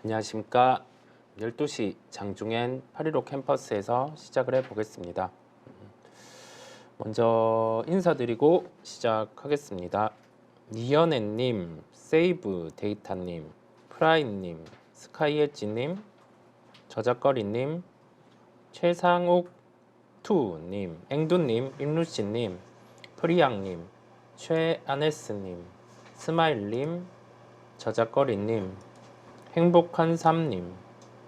안녕하십니까. 12시 장중엔 815 캠퍼스에서 시작을 해보겠습니다. 먼저 인사드리고 시작하겠습니다. 니연애님, 세이브 데이터님, 프라이님, 스카이엣지님, 저작거리님, 최상욱2님, 앵두님, 임루씨님, 프리양님, 최아네스님, 스마일님, 저작거리님, 행복한 삼님,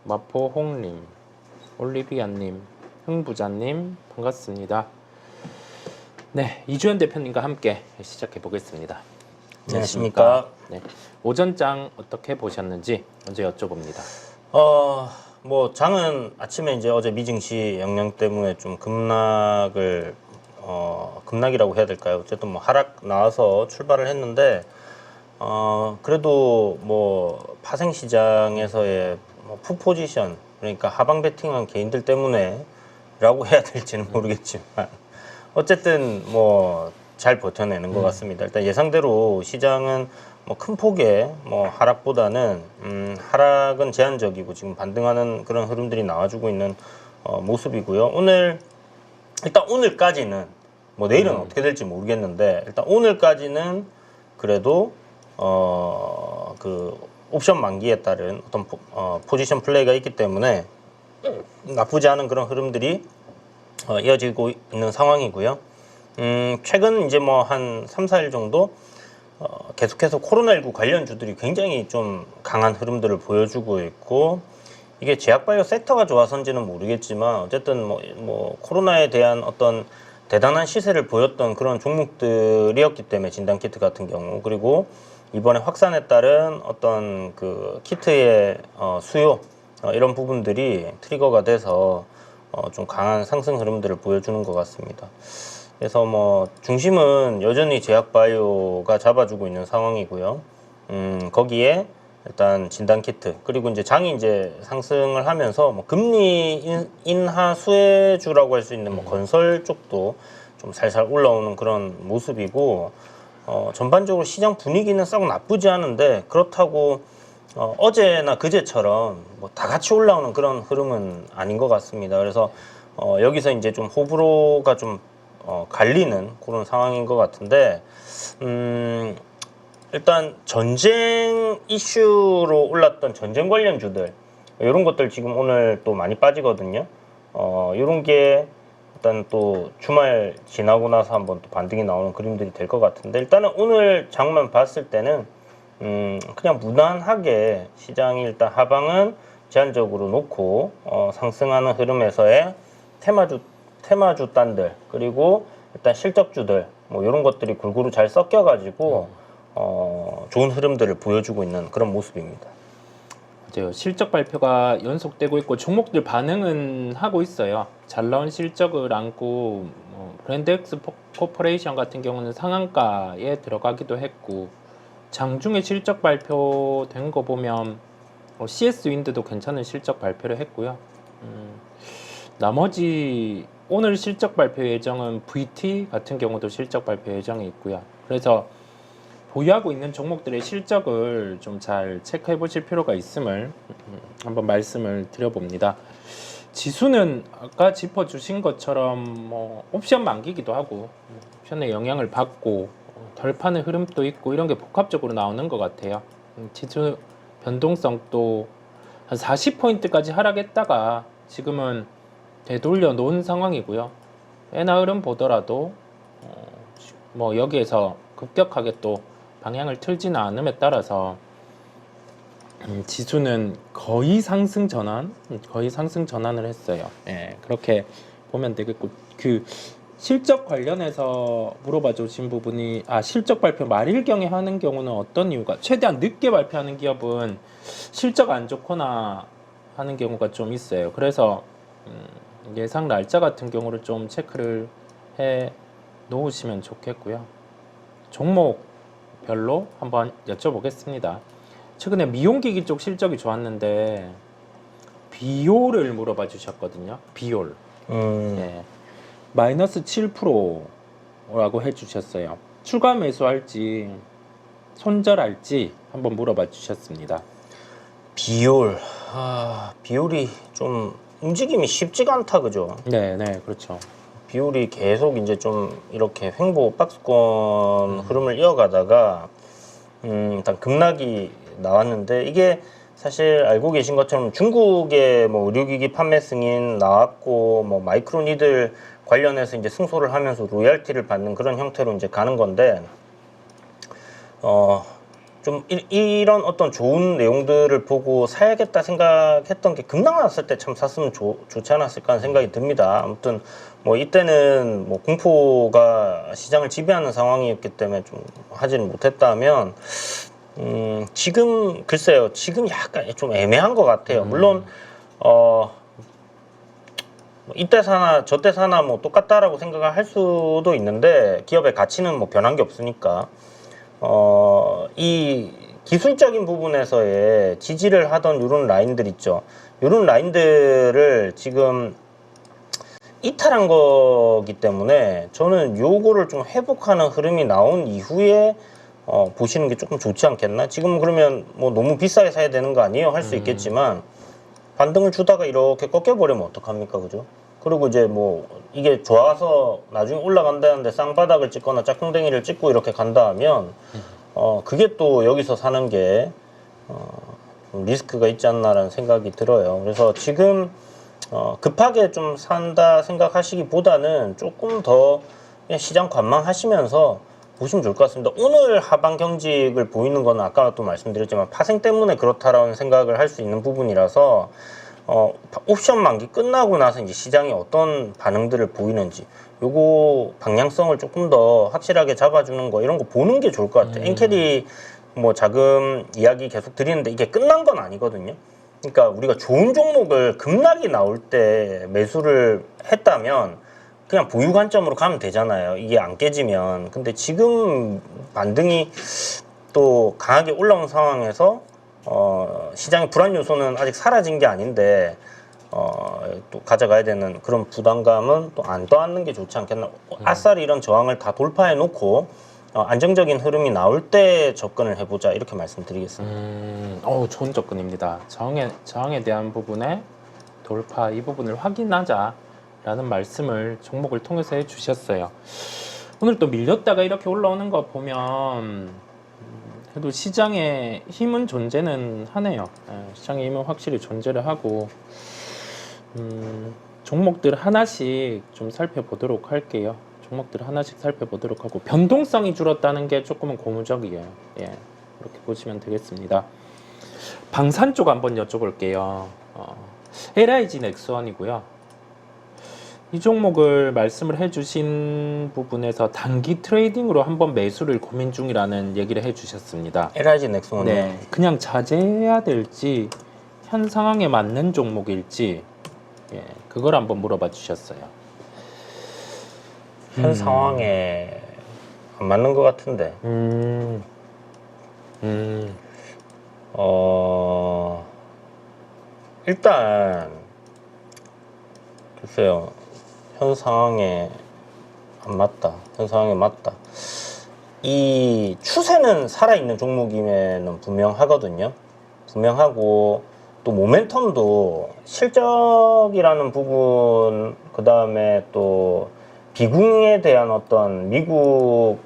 마포홍님, 올리비아님, 흥부자님 반갑습니다. 네, 이주연 대표님과 함께 시작해 보겠습니다. 안녕하십니까. 네, 오전장 어떻게 보셨는지 먼저 여쭤봅니다. 뭐 장은 아침에 이제 어제 미증시 영향 때문에 좀 급락이라고 해야 될까요? 어쨌든 뭐 하락 나와서 출발을 했는데 그래도 뭐 파생 시장에서의 풋 포지션, 그러니까 하방 베팅한 개인들 때문에라고 해야 될지는 모르겠지만 어쨌든 뭐 잘 버텨내는 것 같습니다. 일단 예상대로 시장은 뭐 큰 폭의 뭐 하락보다는 하락은 제한적이고 지금 반등하는 그런 흐름들이 나와주고 있는 모습이고요. 일단 오늘까지는 뭐 내일은 어떻게 될지 모르겠는데 일단 오늘까지는 그래도 그 옵션 만기에 따른 어떤 포지션 플레이가 있기 때문에 나쁘지 않은 그런 흐름들이 이어지고 있는 상황이고요. 최근 이제 뭐 한 3, 4일 정도 계속해서 코로나19 관련주들이 굉장히 좀 강한 흐름들을 보여주고 있고, 이게 제약바이오 섹터가 좋아서인지는 모르겠지만 어쨌든 뭐 코로나에 대한 어떤 대단한 시세를 보였던 그런 종목들이었기 때문에 진단키트 같은 경우, 그리고 이번에 확산에 따른 어떤 그 키트의 수요 이런 부분들이 트리거가 돼서 좀 강한 상승 흐름들을 보여주는 것 같습니다. 그래서 뭐 중심은 여전히 제약바이오가 잡아주고 있는 상황이고요. 거기에 일단 진단키트, 그리고 이제 장이 이제 상승을 하면서 뭐 금리 인하 수혜주라고 할 수 있는 뭐 건설 쪽도 좀 살살 올라오는 그런 모습이고, 전반적으로 시장 분위기는 썩 나쁘지 않은데 그렇다고 어제나 그제처럼 뭐 다 같이 올라오는 그런 흐름은 아닌 것 같습니다. 그래서 여기서 이제 좀 호불호가 좀 갈리는 그런 상황인 것 같은데, 일단 전쟁 이슈로 올랐던 전쟁 관련주들 이런 것들 지금 오늘 또 많이 빠지거든요. 이런 게 일단 또 주말 지나고 나서 한번 또 반등이 나오는 그림들이 될 것 같은데, 일단은 오늘 장만 봤을 때는 그냥 무난하게 시장이 일단 하방은 제한적으로 놓고 상승하는 흐름에서의 테마주 단들, 그리고 일단 실적주들 뭐 이런 것들이 골고루 잘 섞여가지고 좋은 흐름들을 보여주고 있는 그런 모습입니다. 맞아요. 실적 발표가 연속되고 있고 종목들 반응은 하고 있어요. 잘 나온 실적을 안고 브랜드엑스 코퍼레이션 같은 경우는 상한가에 들어가기도 했고, 장중에 실적 발표된 거 보면 CS 윈드도 괜찮은 실적 발표를 했고요. 나머지 오늘 실적 발표 예정은 VT 같은 경우도 실적 발표 예정이 있고요. 그래서 보유하고 있는 종목들의 실적을 좀 잘 체크해 보실 필요가 있음을 한번 말씀을 드려봅니다. 지수는 아까 짚어주신 것처럼 뭐 옵션 만기기도 하고 옵션의 영향을 받고 덜 파는 흐름도 있고 이런 게 복합적으로 나오는 것 같아요. 지수 변동성도 한 40포인트까지 하락했다가 지금은 되돌려 놓은 상황이고요. 엔화 흐름 보더라도 뭐 여기에서 급격하게 또 방향을 틀지는 않음에 따라서 지수는 거의 상승 전환을 했어요. 예, 그렇게 보면 되겠고, 그 실적 관련해서 물어봐 주신 부분이 실적 발표 말일경에 하는 경우는 어떤 이유가, 최대한 늦게 발표하는 기업은 실적 안 좋거나 하는 경우가 좀 있어요. 그래서 예상 날짜 같은 경우를 좀 체크를 해 놓으시면 좋겠고요. 종목별로 한번 여쭤보겠습니다. 최근에 미용기기 쪽 실적이 좋았는데 비올을 물어봐 주셨거든요. 비올. 네. 마이너스 7%라고 해주셨어요. 추가 매수할지 손절할지 한번 물어봐 주셨습니다. 비올. 비올이 좀 움직임이 쉽지가 않다, 그죠? 네, 네, 그렇죠. 비올이 계속 이제 좀 이렇게 횡보 박스권 흐름을 이어가다가 일단 급락이 나왔는데, 이게 사실 알고 계신 것처럼 중국의 뭐 의료기기 판매 승인 나왔고, 뭐 마이크로니들 관련해서 이제 승소를 하면서 로열티를 받는 그런 형태로 이제 가는 건데, 좀 이런 어떤 좋은 내용들을 보고 사야겠다 생각했던 게 급락 났을 때 참 샀으면 좋지 않았을까 하는 생각이 듭니다. 아무튼 뭐 이때는 뭐 공포가 시장을 지배하는 상황이었기 때문에 좀 하지는 못했다면, 지금 글쎄요, 지금 약간 좀 애매한 것 같아요. 물론 이때 사나 저때 사나 뭐 똑같다라고 생각을 할 수도 있는데, 기업의 가치는 뭐 변한 게 없으니까. 이 기술적인 부분에서의 지지를 하던 이런 라인들 있죠. 이런 라인들을 지금 이탈한 거기 때문에 저는 요거를 좀 회복하는 흐름이 나온 이후에 보시는 게 조금 좋지 않겠나? 지금 그러면 뭐 너무 비싸게 사야 되는 거 아니에요? 할 수 있겠지만, 반등을 주다가 이렇게 꺾여버리면 어떡합니까? 그죠? 그리고 이제 뭐 이게 좋아서 나중에 올라간다는데 쌍바닥을 찍거나 짝꿍댕이를 찍고 이렇게 간다 하면 그게 또 여기서 사는 게 좀 리스크가 있지 않나라는 생각이 들어요. 그래서 지금 급하게 좀 산다 생각하시기보다는 조금 더 그냥 시장 관망하시면서 보시면 좋을 것 같습니다. 오늘 하방 경직을 보이는 건 아까 또 말씀드렸지만 파생 때문에 그렇다라는 생각을 할 수 있는 부분이라서, 옵션 만기 끝나고 나서 이제 시장이 어떤 반응들을 보이는지 요거 방향성을 조금 더 확실하게 잡아주는 거, 이런 거 보는 게 좋을 것 같아요. 엔캐리 뭐 자금 이야기 계속 드리는데 이게 끝난 건 아니거든요. 그러니까 우리가 좋은 종목을 급락이 나올 때 매수를 했다면 그냥 보유 관점으로 가면 되잖아요. 이게 안 깨지면. 근데 지금 반등이 또 강하게 올라온 상황에서 시장의 불안 요소는 아직 사라진 게 아닌데 또 가져가야 되는 그런 부담감은 또 안 떠안는 게 좋지 않겠나. 아싸리 이런 저항을 다 돌파해 놓고 안정적인 흐름이 나올 때 접근을 해보자, 이렇게 말씀드리겠습니다. 좋은 접근입니다. 저항에 대한 부분에 돌파, 이 부분을 확인하자라는 말씀을 종목을 통해서 해주셨어요. 오늘 또 밀렸다가 이렇게 올라오는 거 보면 그래도 시장의 힘은 존재는 하네요. 시장의 힘은 확실히 존재를 하고, 종목들 하나씩 좀 살펴보도록 할게요. 종목들 하나씩 살펴보도록 하고, 변동성이 줄었다는 게 조금은 고무적이에요. 예, 그렇게 보시면 되겠습니다. 방산 쪽 한번 여쭤볼게요. LIG 넥스원이고요. 이 종목을 말씀을 해주신 부분에서 단기 트레이딩으로 한번 매수를 고민 중이라는 얘기를 해주셨습니다. LIG 넥스원. 네, 그냥 자제해야 될지 현 상황에 맞는 종목일지, 예, 그걸 한번 물어봐 주셨어요. 현 상황에 안 맞는 것 같은데. 일단 글쎄요, 현 상황에 안 맞다. 현 상황에 맞다. 이 추세는 살아있는 종목이면 분명하거든요. 분명하고, 또 모멘텀도 실적이라는 부분, 그 다음에 또 비궁에 대한 어떤 미국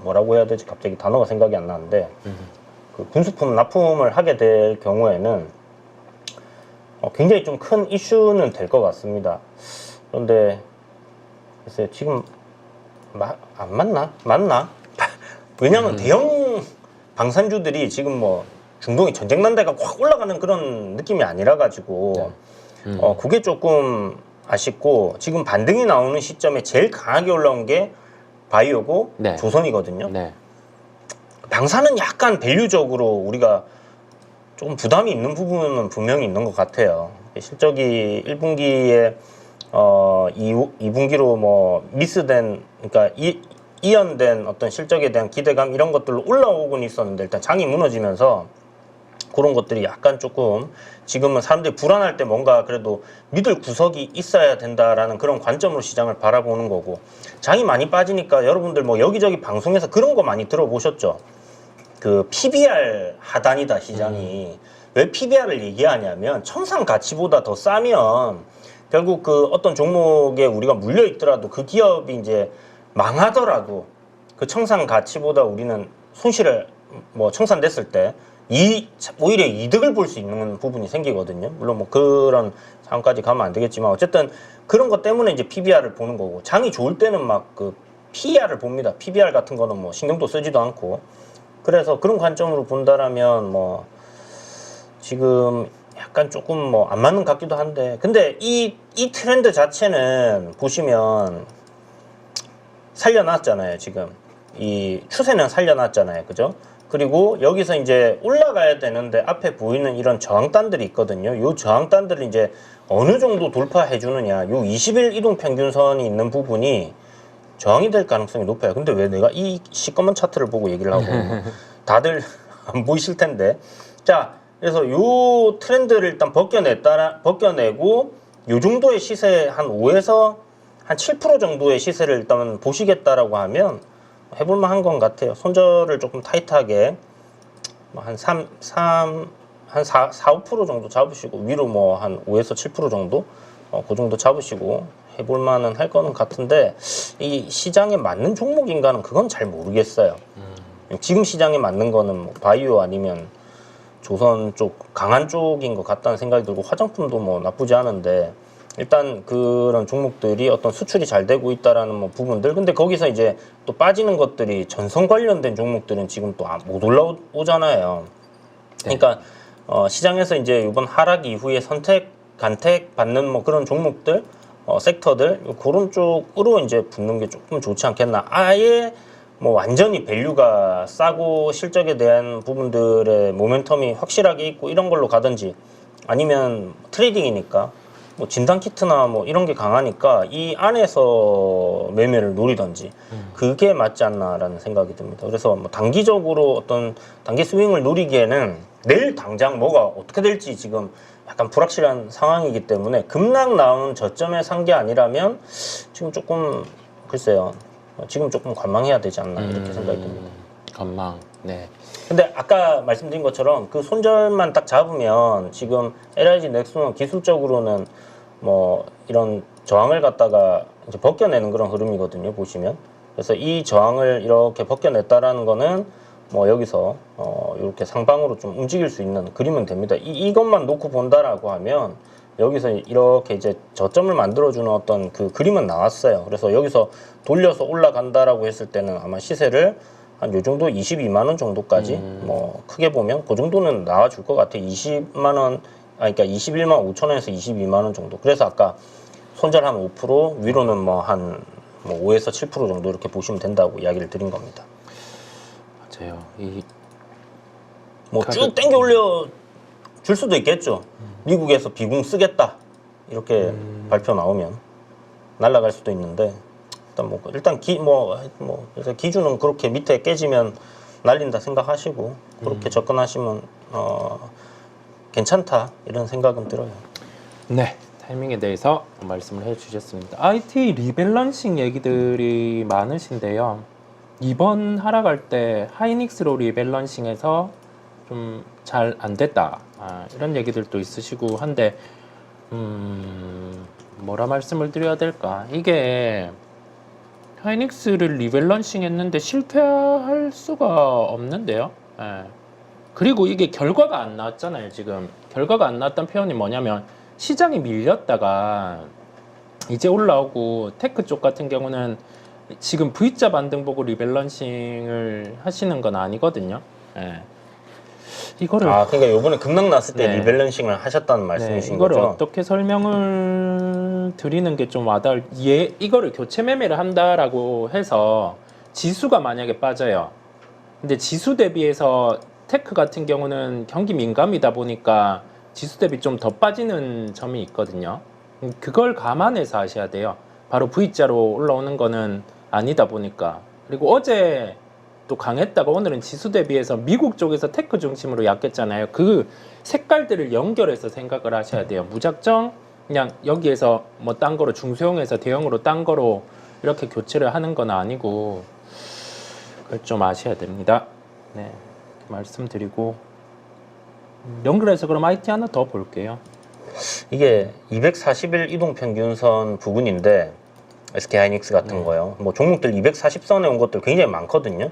뭐라고 해야 되지? 갑자기 단어가 생각이 안 나는데, 그 군수품 납품을 하게 될 경우에는 굉장히 좀 큰 이슈는 될 것 같습니다. 그런데 글쎄요, 지금 안 맞나? 맞나? 왜냐면 대형 방산주들이 지금 뭐 중동이 전쟁 난 데가 확 올라가는 그런 느낌이 아니라 가지고 그게 조금 아쉽고, 지금 반등이 나오는 시점에 제일 강하게 올라온 게 바이오고 네. 조선이거든요. 네. 방산은 약간 밸류적으로 우리가 조금 부담이 있는 부분은 분명히 있는 것 같아요. 실적이 1분기에 2분기로 뭐 미스된, 그러니까 이연된 어떤 실적에 대한 기대감, 이런 것들로 올라오곤 있었는데, 일단 장이 무너지면서 그런 것들이 약간 조금 지금은 사람들이 불안할 때 뭔가 그래도 믿을 구석이 있어야 된다라는 그런 관점으로 시장을 바라보는 거고, 장이 많이 빠지니까 여러분들 뭐 여기저기 방송에서 그런 거 많이 들어보셨죠? 그 PBR 하단이다 시장이. 왜 PBR을 얘기하냐면 청산 가치보다 더 싸면 결국 그 어떤 종목에 우리가 물려 있더라도 그 기업이 이제 망하더라도 그 청산 가치보다 우리는 손실을 뭐 청산됐을 때 오히려 이득을 볼 수 있는 부분이 생기거든요. 물론 뭐 그런 상황까지 가면 안 되겠지만 어쨌든 그런 것 때문에 이제 PBR을 보는 거고 장이 좋을 때는 막 그 PER을 봅니다. PBR 같은 거는 뭐 신경도 쓰지도 않고 그래서 그런 관점으로 본다라면 뭐 지금 약간 조금 뭐 안 맞는 것 같기도 한데 근데 이 트렌드 자체는 보시면 살려놨잖아요. 지금 이 추세는 살려놨잖아요. 그죠? 그리고 여기서 이제 올라가야 되는데 앞에 보이는 이런 저항단들이 있거든요. 요 저항단들을 이제 어느 정도 돌파해 주느냐. 요 20일 이동 평균선이 있는 부분이 저항이 될 가능성이 높아요. 근데 왜 내가 이 시꺼먼 차트를 보고 얘기를 하고 다들 안 보이실 텐데. 자, 그래서 요 트렌드를 일단 벗겨내고 요 정도의 시세 한 5에서 한 7% 정도의 시세를 일단 보시겠다라고 하면 해볼만 한 건 같아요. 손절을 조금 타이트하게 한 4, 5% 정도 잡으시고 위로 뭐 한 5에서 7% 정도 그 정도 잡으시고 해볼만은 할 거는 같은데 이 시장에 맞는 종목인가는 그건 잘 모르겠어요. 지금 시장에 맞는 거는 뭐 바이오 아니면 조선 쪽 강한 쪽인 것 같다는 생각이 들고 화장품도 뭐 나쁘지 않은데 일단 그런 종목들이 어떤 수출이 잘 되고 있다라는 뭐 부분들 근데 거기서 이제 또 빠지는 것들이 전선 관련된 종목들은 지금 또 못 올라오잖아요. 그러니까 시장에서 이제 이번 하락 이후에 간택 받는 뭐 그런 종목들 섹터들 그런 쪽으로 이제 붙는 게 조금 좋지 않겠나. 아예 뭐 완전히 밸류가 싸고 실적에 대한 부분들의 모멘텀이 확실하게 있고 이런 걸로 가든지 아니면 트레이딩이니까 뭐 진단 키트나 뭐 이런 게 강하니까 이 안에서 매매를 노리든지 그게 맞지 않나라는 생각이 듭니다. 그래서 뭐 단기적으로 어떤 단기 스윙을 노리기에는 내일 당장 뭐가 어떻게 될지 지금 약간 불확실한 상황이기 때문에 급락 나온 저점에 산 게 아니라면 지금 조금 글쎄요. 지금 조금 관망해야 되지 않나 이렇게 생각이 듭니다. 관망. 네. 근데 아까 말씀드린 것처럼 그 손절만 딱 잡으면 지금 LIG 넥슨은 기술적으로는 뭐 이런 저항을 갖다가 이제 벗겨내는 그런 흐름이거든요. 보시면. 그래서 이 저항을 이렇게 벗겨냈다라는 거는 뭐 여기서 이렇게 상방으로 좀 움직일 수 있는 그림은 됩니다. 이것만 놓고 본다라고 하면 여기서 이렇게 이제 저점을 만들어주는 어떤 그 그림은 나왔어요. 그래서 여기서 돌려서 올라간다라고 했을 때는 아마 시세를 한 요 정도 22만 원 정도까지 뭐 크게 보면 그 정도는 나와줄 것 같아요. 20만 원, 그러니까 21만 5천 원에서 22만 원 정도. 그래서 아까 손절 한 5% 위로는 뭐 한 뭐 5에서 7% 정도 이렇게 보시면 된다고 이야기를 드린 겁니다. 맞아요. 이 뭐 쭉 당겨 올려 줄 수도 있겠죠. 미국에서 비공 쓰겠다 이렇게 발표 나오면 날아갈 수도 있는데 일단 그래서 기준은 그렇게 밑에 깨지면 날린다 생각하시고 그렇게 접근하시면 괜찮다 이런 생각은 들어요. 네. 타이밍에 대해서 말씀을 해주셨습니다. IT 리밸런싱 얘기들이 많으신데요. 이번 하락할 때 하이닉스로 리밸런싱해서 좀 잘 안 됐다 이런 얘기들도 있으시고 한데 뭐라 말씀을 드려야 될까? 이게 하이닉스를 리밸런싱 했는데 실패할 수가 없는데요. 예. 그리고 이게 결과가 안 나왔잖아요. 지금 결과가 안 나왔던 표현이 뭐냐면 시장이 밀렸다가 이제 올라오고 테크 쪽 같은 경우는 지금 V자 반등 보고 리밸런싱을 하시는 건 아니거든요. 예. 이거를 그러니까 요번에 급락 났을 때 네. 리밸런싱을 하셨다는 말씀이신 이거를 거죠? 어떻게 설명을 드리는 게 좀 와닿을 이거를 교체 매매를 한다라고 해서 지수가 만약에 빠져요. 근데 지수 대비해서 테크 같은 경우는 경기 민감이다 보니까 지수 대비 좀 더 빠지는 점이 있거든요. 그걸 감안해서 하셔야 돼요. 바로 V자로 올라오는 거는 아니다 보니까. 그리고 어제 또 강했다가 오늘은 지수 대비해서 미국 쪽에서 테크 중심으로 약했잖아요. 그 색깔들을 연결해서 생각을 하셔야 돼요. 무작정 그냥 여기에서 뭐 딴 거로 중소형에서 대형으로 딴 거로 이렇게 교체를 하는 건 아니고 그걸 좀 아셔야 됩니다. 네. 말씀드리고 연결해서 그럼 IT 하나 더 볼게요. 이게 241 이동평균선 부근인데 SK하이닉스 같은 거요. 뭐 종목들 240선에 온 것들 굉장히 많거든요.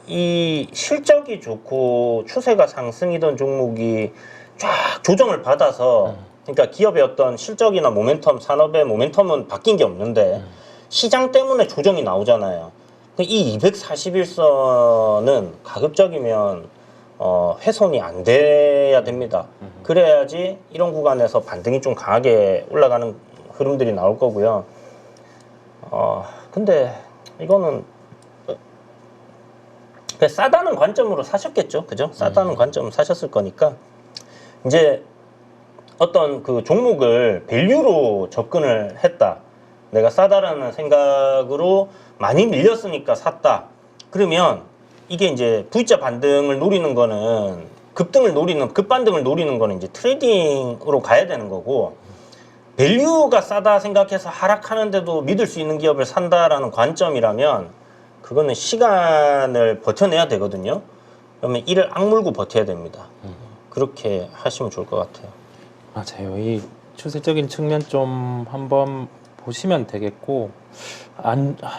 이 실적이 좋고 추세가 상승이던 종목이 쫙 조정을 받아서 그러니까 기업의 어떤 실적이나 모멘텀, 산업의 모멘텀은 바뀐 게 없는데 시장 때문에 조정이 나오잖아요. 이 241선은 가급적이면 훼손이 안 돼야 됩니다. 그래야지 이런 구간에서 반등이 좀 강하게 올라가는 흐름들이 나올 거고요. 근데 이거는 싸다는 관점으로 사셨겠죠, 그죠? 싸다는 관점으로 사셨을 거니까 이제 어떤 그 종목을 밸류로 접근을 했다. 내가 싸다라는 생각으로 많이 밀렸으니까 샀다. 그러면 이게 이제 V자 반등을 노리는 거는 급반등을 노리는 거는 이제 트레이딩으로 가야 되는 거고, 밸류가 싸다 생각해서 하락하는데도 믿을 수 있는 기업을 산다라는 관점이라면 그거는 시간을 버텨내야 되거든요. 그러면 이를 악물고 버텨야 됩니다. 그렇게 하시면 좋을 것 같아요. 맞아요. 이 추세적인 측면 좀 한번 보시면 되겠고,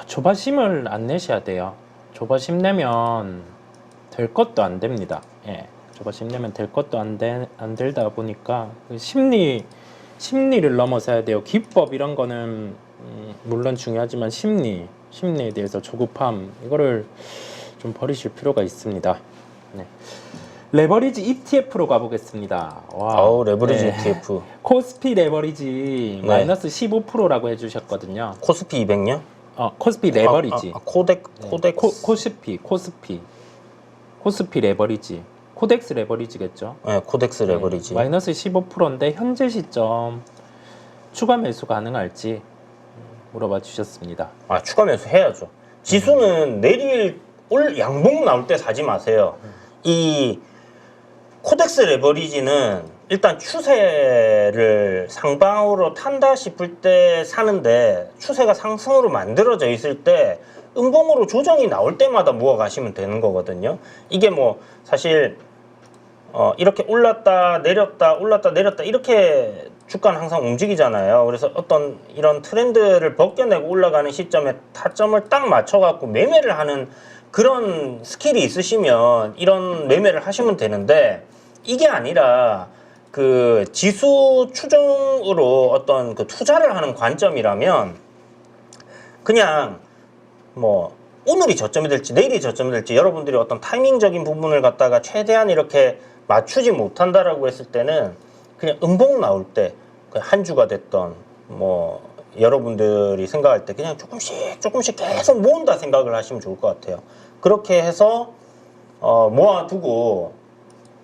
조바심을 안 내셔야 돼요. 조바심 내면 될 것도 안 됩니다. 예. 조바심 내면 될 것도 안 되다 보니까 그 심리를 넘어서야 돼요. 기법 이런 거는 물론 중요하지만 심리에 대해서 조급함 이거를 좀 버리실 필요가 있습니다. 네. 레버리지 ETF로 가보겠습니다. 와, 레버리지 네. ETF. 코스피 레버리지 네. 마이너스 15%라고 해주셨거든요. 코스피 200요? 코스피 레버리지. 코스피 레버리지. 코덱스 레버리지겠죠. 네, 코덱스 레버리지. 마이너스 15%인데 현재 시점 추가 매수 가능할지 물어봐 주셨습니다. 추가 매수 해야죠. 지수는 양봉 나올 때 사지 마세요. 이 코덱스 레버리지는 일단 추세를 상방으로 탄다 싶을 때 사는데, 추세가 상승으로 만들어져 있을 때 음봉으로 조정이 나올 때마다 모아 가시면 되는 거거든요. 이게 뭐 사실 이렇게 올랐다 내렸다 이렇게 주가는 항상 움직이잖아요. 그래서 어떤 이런 트렌드를 벗겨내고 올라가는 시점에 타점을 딱 맞춰갖고 매매를 하는 그런 스킬이 있으시면 이런 매매를 하시면 되는데, 이게 아니라 그 지수 추종으로 어떤 그 투자를 하는 관점이라면 그냥 뭐 오늘이 저점이 될지 내일이 저점이 될지 여러분들이 어떤 타이밍적인 부분을 갖다가 최대한 이렇게 맞추지 못한다라고 했을 때는 그냥 음봉 나올 때 한 주가 됐던 뭐 여러분들이 생각할 때 그냥 조금씩 계속 모은다 생각을 하시면 좋을 것 같아요. 그렇게 해서 모아두고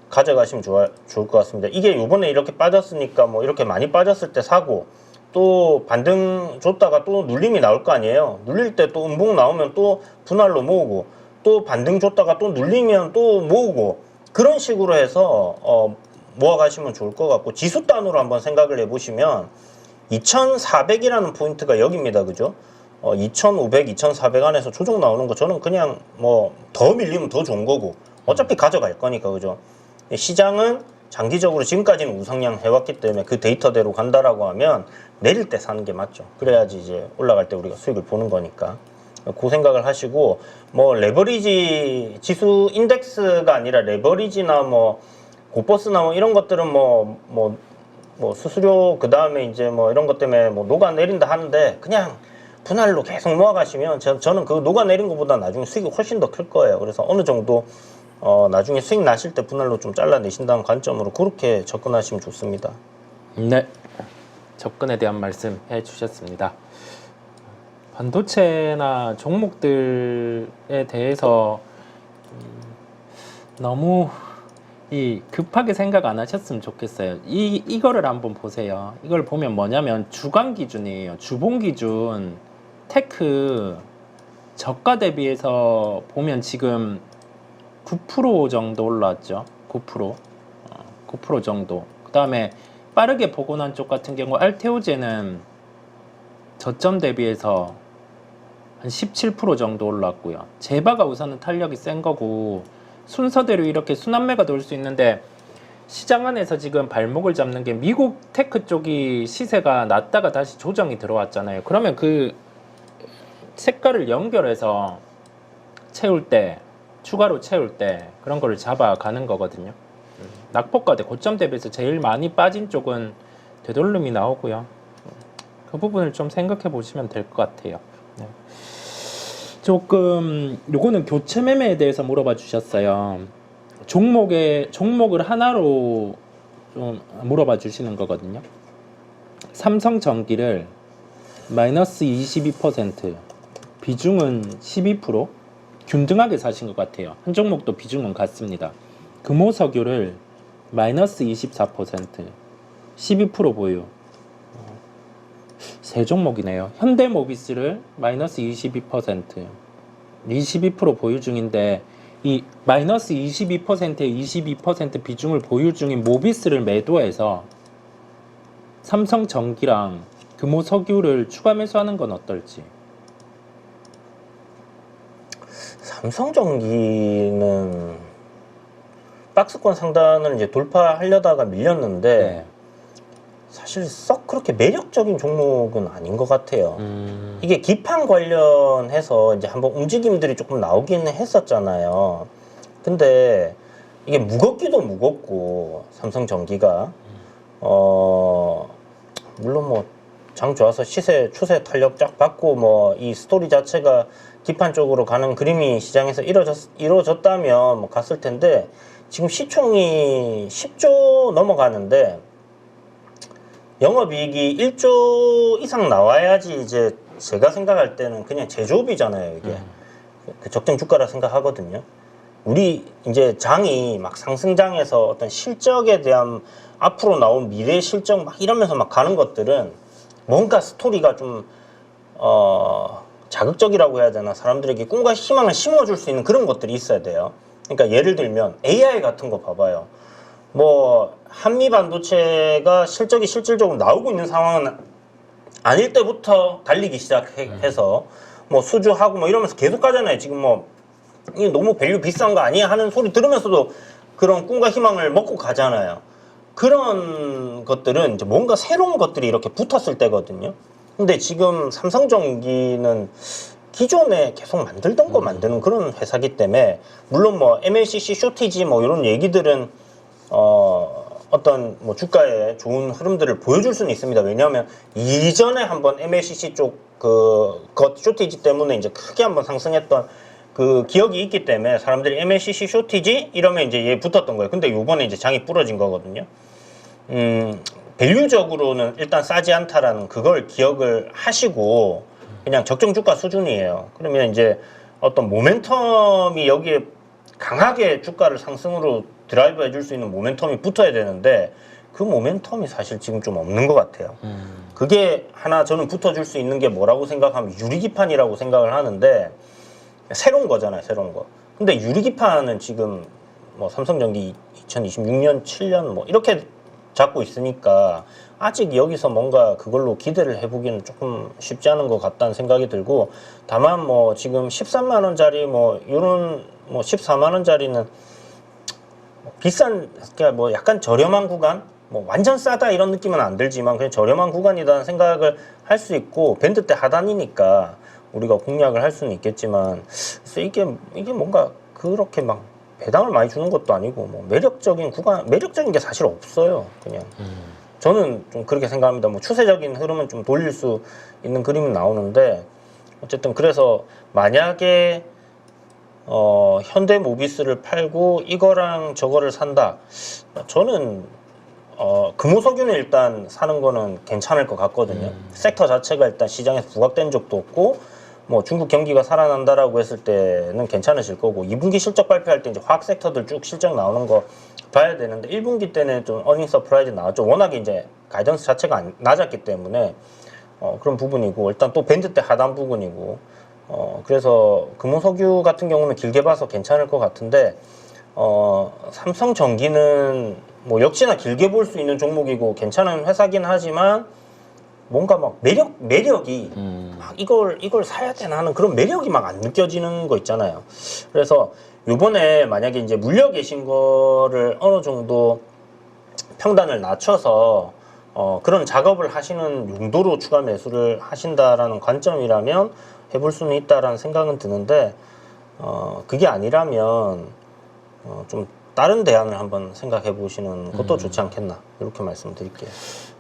가져가시면 좋을 것 같습니다. 이게 요번에 이렇게 빠졌으니까 뭐 이렇게 많이 빠졌을 때 사고, 또 반등 줬다가 또 눌림이 나올 거 아니에요. 눌릴 때 또 음봉 나오면 또 분할로 모으고, 또 반등 줬다가 또 눌리면 또 모으고, 그런 식으로 해서 모아가시면 좋을 것 같고, 지수 단으로 한번 생각을 해보시면 2400이라는 포인트가 여기입니다. 그죠? 2500, 2400 안에서 조정 나오는 거 저는 그냥 뭐 더 밀리면 더 좋은 거고 어차피 가져갈 거니까. 그죠? 시장은 장기적으로 지금까지는 우상향 해왔기 때문에 그 데이터대로 간다라고 하면 내릴 때 사는 게 맞죠. 그래야지 이제 올라갈 때 우리가 수익을 보는 거니까. 그 생각을 하시고, 뭐 레버리지 지수 인덱스가 아니라 레버리지나 뭐 고버스나 뭐 이런 것들은 뭐 수수료 그 다음에 이제 뭐 이런 것 때문에 뭐 녹아내린다 하는데, 그냥 분할로 계속 모아가시면 저는 그 녹아내린 것보다 나중에 수익이 훨씬 더 클 거예요. 그래서 어느 정도 나중에 수익 나실 때 분할로 좀 잘라내신다는 관점으로 그렇게 접근하시면 좋습니다. 네, 접근에 대한 말씀 해주셨습니다. 반도체나 종목들에 대해서 너무 급하게 생각 안 하셨으면 좋겠어요. 이거를 한번 보세요. 이걸 보면 뭐냐면 주간 기준이에요. 주봉 기준 테크 저가 대비해서 보면 지금 9% 정도 올라왔죠. 9% 정도. 그 다음에 빠르게 보고 난 쪽 같은 경우 알테오제는 저점 대비해서 한 17% 정도 올랐고요. 제바가 우선은 탄력이 센 거고, 순서대로 이렇게 순환매가 돌 수 있는데 시장 안에서 지금 발목을 잡는 게 미국 테크 쪽이 시세가 낮다가 다시 조정이 들어왔잖아요. 그러면 그 색깔을 연결해서 채울 때, 추가로 채울 때 그런 거를 잡아가는 거거든요. 낙폭과대 고점 대비해서 제일 많이 빠진 쪽은 되돌림이 나오고요. 그 부분을 좀 생각해 보시면 될 것 같아요. 네. 조금 요거는 교체 매매에 대해서 물어봐 주셨어요. 종목을 하나로 좀 물어봐 주시는 거거든요. 삼성전기를 마이너스 22%, 비중은 12%, 균등하게 사신 것 같아요. 한 종목도 비중은 같습니다. 금호석유를 마이너스 24%, 12% 보유. 세 종목이네요. 현대모비스를 마이너스 22%, 22% 보유 중인데 이 마이너스 22%에 22% 비중을 보유 중인 모비스를 매도해서 삼성전기랑 금호석유를 추가 매수하는 건 어떨지. 삼성전기는 박스권 상단을 이제 돌파하려다가 밀렸는데 네. 사실 썩 그렇게 매력적인 종목은 아닌 것 같아요. 이게 기판 관련해서 이제 한번 움직임들이 조금 나오기는 했었잖아요. 근데 이게 무겁기도 무겁고 삼성전기가 물론 뭐 장 좋아서 시세 추세 탄력 쫙 받고 뭐 이 스토리 자체가 기판 쪽으로 가는 그림이 시장에서 이루어졌다면 뭐 갔을 텐데 지금 시총이 10조 넘어가는데 영업이익이 1조 이상 나와야지 이제 제가 생각할 때는 그냥 제조업이잖아요, 이게. 그 적정 주가라 생각하거든요. 우리 이제 장이 막 상승장에서 어떤 실적에 대한 앞으로 나온 미래 실적 막 이러면서 막 가는 것들은 뭔가 스토리가 좀 자극적이라고 해야 되나, 사람들에게 꿈과 희망을 심어줄 수 있는 그런 것들이 있어야 돼요. 그러니까 예를 들면 AI 같은 거 봐봐요. 뭐 한미 반도체가 실적이 실질적으로 나오고 있는 상황은 아닐 때부터 달리기 시작해서 뭐 수주하고 뭐 이러면서 계속 가잖아요. 지금 뭐 이게 너무 밸류 비싼 거 아니야 하는 소리 들으면서도 그런 꿈과 희망을 먹고 가잖아요. 그런 것들은 이제 뭔가 새로운 것들이 이렇게 붙었을 때거든요. 근데 지금 삼성전기는 기존에 계속 만들던 거 만드는 그런 회사기 때문에, 물론 뭐 MLCC 쇼티지 뭐 이런 얘기들은 어떤 뭐 주가에 좋은 흐름들을 보여줄 수는 있습니다. 왜냐하면 이전에 한번 MLCC 쪽 것 쇼티지 때문에 이제 크게 한번 상승했던 그 기억이 있기 때문에 사람들이 MLCC 쇼티지 이러면 이제 얘 붙었던 거예요. 근데 요번에 이제 장이 부러진 거거든요. 밸류적으로는 일단 싸지 않다라는 그걸 기억을 하시고 그냥 적정 주가 수준이에요. 그러면 이제 어떤 모멘텀이 여기에 강하게 주가를 상승으로 드라이브 해줄 수 있는 모멘텀이 붙어야 되는데 그 모멘텀이 사실 지금 좀 없는 것 같아요. 그게 하나 저는 붙어줄 수 있는 게 뭐라고 생각하면 유리기판이라고 생각을 하는데, 새로운 거잖아요, 새로운 거. 근데 유리기판은 지금 뭐 삼성전기 2026년, 7년 뭐 이렇게 잡고 있으니까 아직 여기서 뭔가 그걸로 기대를 해보기는 조금 쉽지 않은 것 같다는 생각이 들고, 다만 뭐 지금 13만 원짜리 뭐 이런 뭐 14만 원짜리는 비싼, 그러니까 뭐 약간 저렴한 구간, 뭐 완전 싸다 이런 느낌은 안 들지만 그냥 저렴한 구간이라는 생각을 할 수 있고, 밴드 때 하단이니까 우리가 공략을 할 수는 있겠지만, 그래서 이게 뭔가 그렇게 막 배당을 많이 주는 것도 아니고 뭐 매력적인 게 사실 없어요. 그냥 저는 좀 그렇게 생각합니다. 뭐 추세적인 흐름은 좀 돌릴 수 있는 그림은 나오는데, 어쨌든 그래서 만약에 현대모비스를 팔고 이거랑 저거를 산다, 저는 금호석유는 일단 사는 거는 괜찮을 것 같거든요. 섹터 자체가 일단 시장에서 부각된 적도 없고, 뭐 중국 경기가 살아난다라고 했을 때는 괜찮으실 거고, 2분기 실적 발표할 때 이제 화학 섹터들 쭉 실적 나오는 거 봐야 되는데, 1분기 때는 좀 어닝 서프라이즈 나왔죠. 워낙에 이제 가이던스 자체가 낮았기 때문에 그런 부분이고, 일단 또 밴드 때 하단 부분이고, 그래서 금호석유 같은 경우는 길게 봐서 괜찮을 것 같은데, 삼성전기는 뭐 역시나 길게 볼 수 있는 종목이고 괜찮은 회사긴 하지만 뭔가 막 매력이 막 이걸 사야 되나 하는 그런 매력이 막 안 느껴지는 거 있잖아요. 그래서 요번에 만약에 이제 물려 계신 거를 어느 정도 평단을 낮춰서 그런 작업을 하시는 용도로 추가 매수를 하신다라는 관점이라면 해볼 수는 있다라는 생각은 드는데 그게 아니라면 좀 다른 대안을 한번 생각해 보시는 것도 좋지 않겠나 이렇게 말씀드릴게요.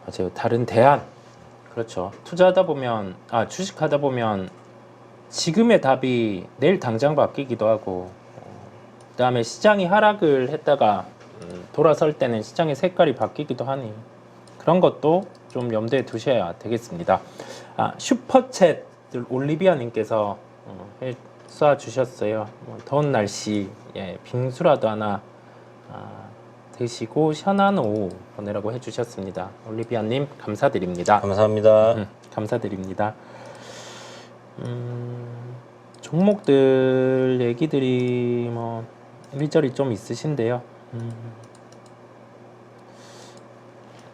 맞아요. 다른 대안. 그렇죠. 투자하다 보면 주식하다 보면 지금의 답이 내일 당장 바뀌기도 하고 그다음에 시장이 하락을 했다가 돌아설 때는 시장의 색깔이 바뀌기도 하니 그런 것도 좀 염두에 두셔야 되겠습니다. 슈퍼챗 올리비아님께서 쏴 주셨어요. 더운 날씨 빙수라도 하나 드시고 시원한 오후 보내라고 해주셨습니다. 올리비아님 감사드립니다. 감사합니다. 감사드립니다. 종목들 얘기들이 뭐 이리저리 좀 있으신데요.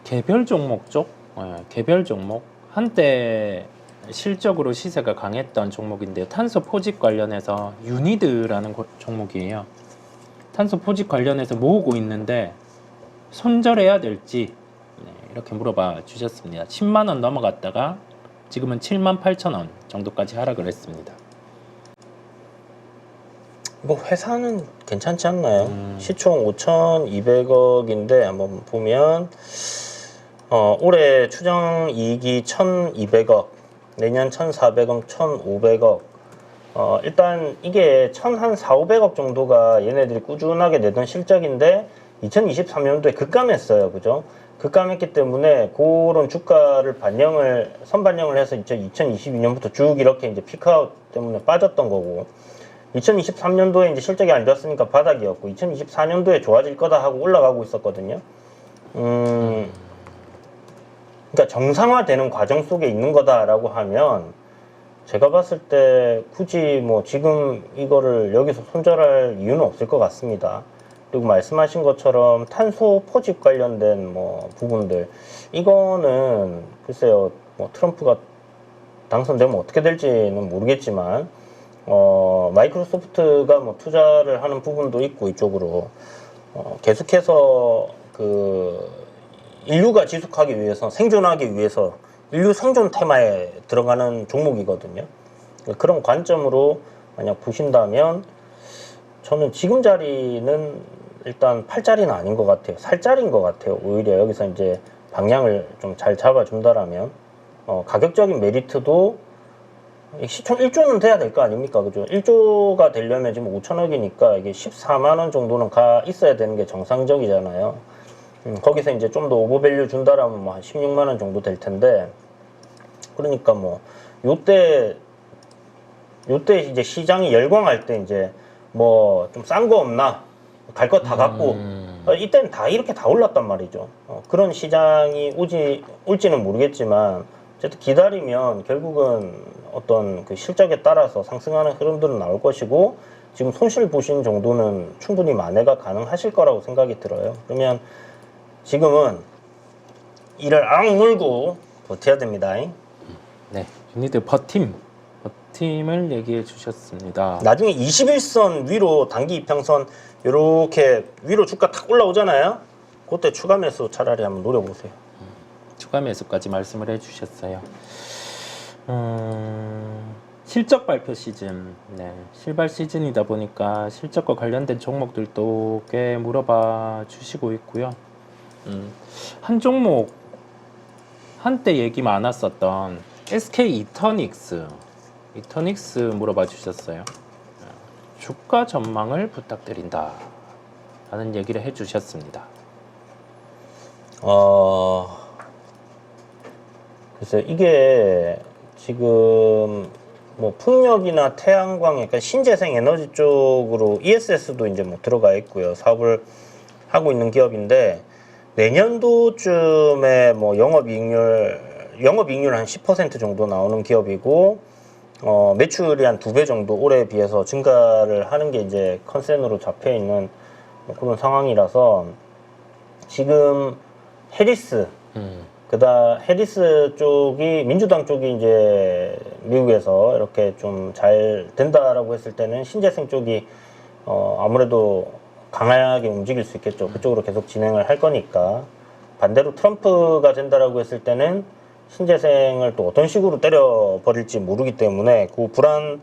개별 종목 쪽, 개별 종목 한때 실적으로 시세가 강했던 종목인데요. 탄소 포집 관련해서 유니드라는 종목이에요. 탄소 포집 관련해서 모으고 있는데 손절해야 될지 이렇게 물어봐 주셨습니다. 10만 원 넘어갔다가 지금은 78,000원 정도까지 하락을 했습니다. 뭐 회사는 괜찮지 않나요? 시총 5,200억인데 한번 보면 올해 추정 이익이 1,200억, 내년 1,400억, 1,500억. 일단 이게 1,400억 정도가 얘네들이 꾸준하게 내던 실적인데 2023년도에 급감했어요. 그죠? 급감했기 때문에 그런 주가를 선반영을 해서 2022년부터 쭉 이렇게 이제 피크아웃 때문에 빠졌던 거고 2023년도에 이제 실적이 안 좋았으니까 바닥이었고 2024년도에 좋아질 거다 하고 올라가고 있었거든요. 그러니까 정상화되는 과정 속에 있는 거다라고 하면 제가 봤을 때 굳이 뭐 지금 이거를 여기서 손절할 이유는 없을 것 같습니다. 그리고 말씀하신 것처럼 탄소 포집 관련된 뭐 부분들 이거는 글쎄요 뭐 트럼프가 당선되면 어떻게 될지는 모르겠지만 마이크로소프트가 뭐 투자를 하는 부분도 있고 이쪽으로 계속해서 그 인류가 지속하기 위해서 생존하기 위해서 인류 생존 테마에 들어가는 종목이거든요. 그런 관점으로 만약 보신다면 저는 지금 자리는 일단 팔자리는 아닌 것 같아요. 살자리인 것 같아요. 오히려 여기서 이제 방향을 좀 잘 잡아준다라면 가격적인 메리트도 시총 1조는 돼야 될 거 아닙니까? 그죠? 1조가 되려면 지금 5천억이니까 이게 14만 원 정도는 가 있어야 되는 게 정상적이잖아요. 거기서 이제 좀 더 오버밸류 준다라면 뭐 한 16만 원 정도 될 텐데 그러니까 뭐 요때 이제 시장이 열광할 때 이제 뭐 좀 싼 거 없나? 갈 거 다 갖고 이때는 다 이렇게 다 올랐단 말이죠. 그런 시장이 올지는 모르겠지만 어쨌든 기다리면 결국은 어떤 그 실적에 따라서 상승하는 흐름들은 나올 것이고 지금 손실 보신 정도는 충분히 만회가 가능하실 거라고 생각이 들어요. 그러면 지금은 이를 악물고 버텨야 됩니다. 네, 유니드 버팀을 얘기해 주셨습니다. 나중에 21선 위로 단기 이평선 이렇게 위로 주가 탁 올라오잖아요. 그때 추가 매수 차라리 한번 노려보세요. 추가 매수까지 말씀을 해주셨어요. 실적 발표 시즌, 실발 시즌이다 보니까 실적과 관련된 종목들도 꽤 물어봐 주시고 있고요. 한 종목 한때 얘기 많았었던 SK 이터닉스 물어봐 주셨어요. 주가 전망을 부탁드린다 라는 얘기를 해주셨습니다. 글쎄요, 이게 지금 뭐 풍력이나 태양광, 그러니까 신재생 에너지 쪽으로 ESS도 이제 뭐 들어가 있고요. 사업을 하고 있는 기업인데 내년도쯤에 뭐 영업이익률 한 10% 정도 나오는 기업이고 매출이 한 2배 정도 올해에 비해서 증가를 하는 게 이제 컨센으로 잡혀 있는 그런 상황이라서 지금 해리스 해리스 쪽이 민주당 쪽이 이제 미국에서 이렇게 좀 잘 된다라고 했을 때는 신재생 쪽이 아무래도 강하게 움직일 수 있겠죠. 그쪽으로 계속 진행을 할 거니까. 반대로 트럼프가 된다라고 했을 때는 신재생을 또 어떤 식으로 때려버릴지 모르기 때문에 그 불안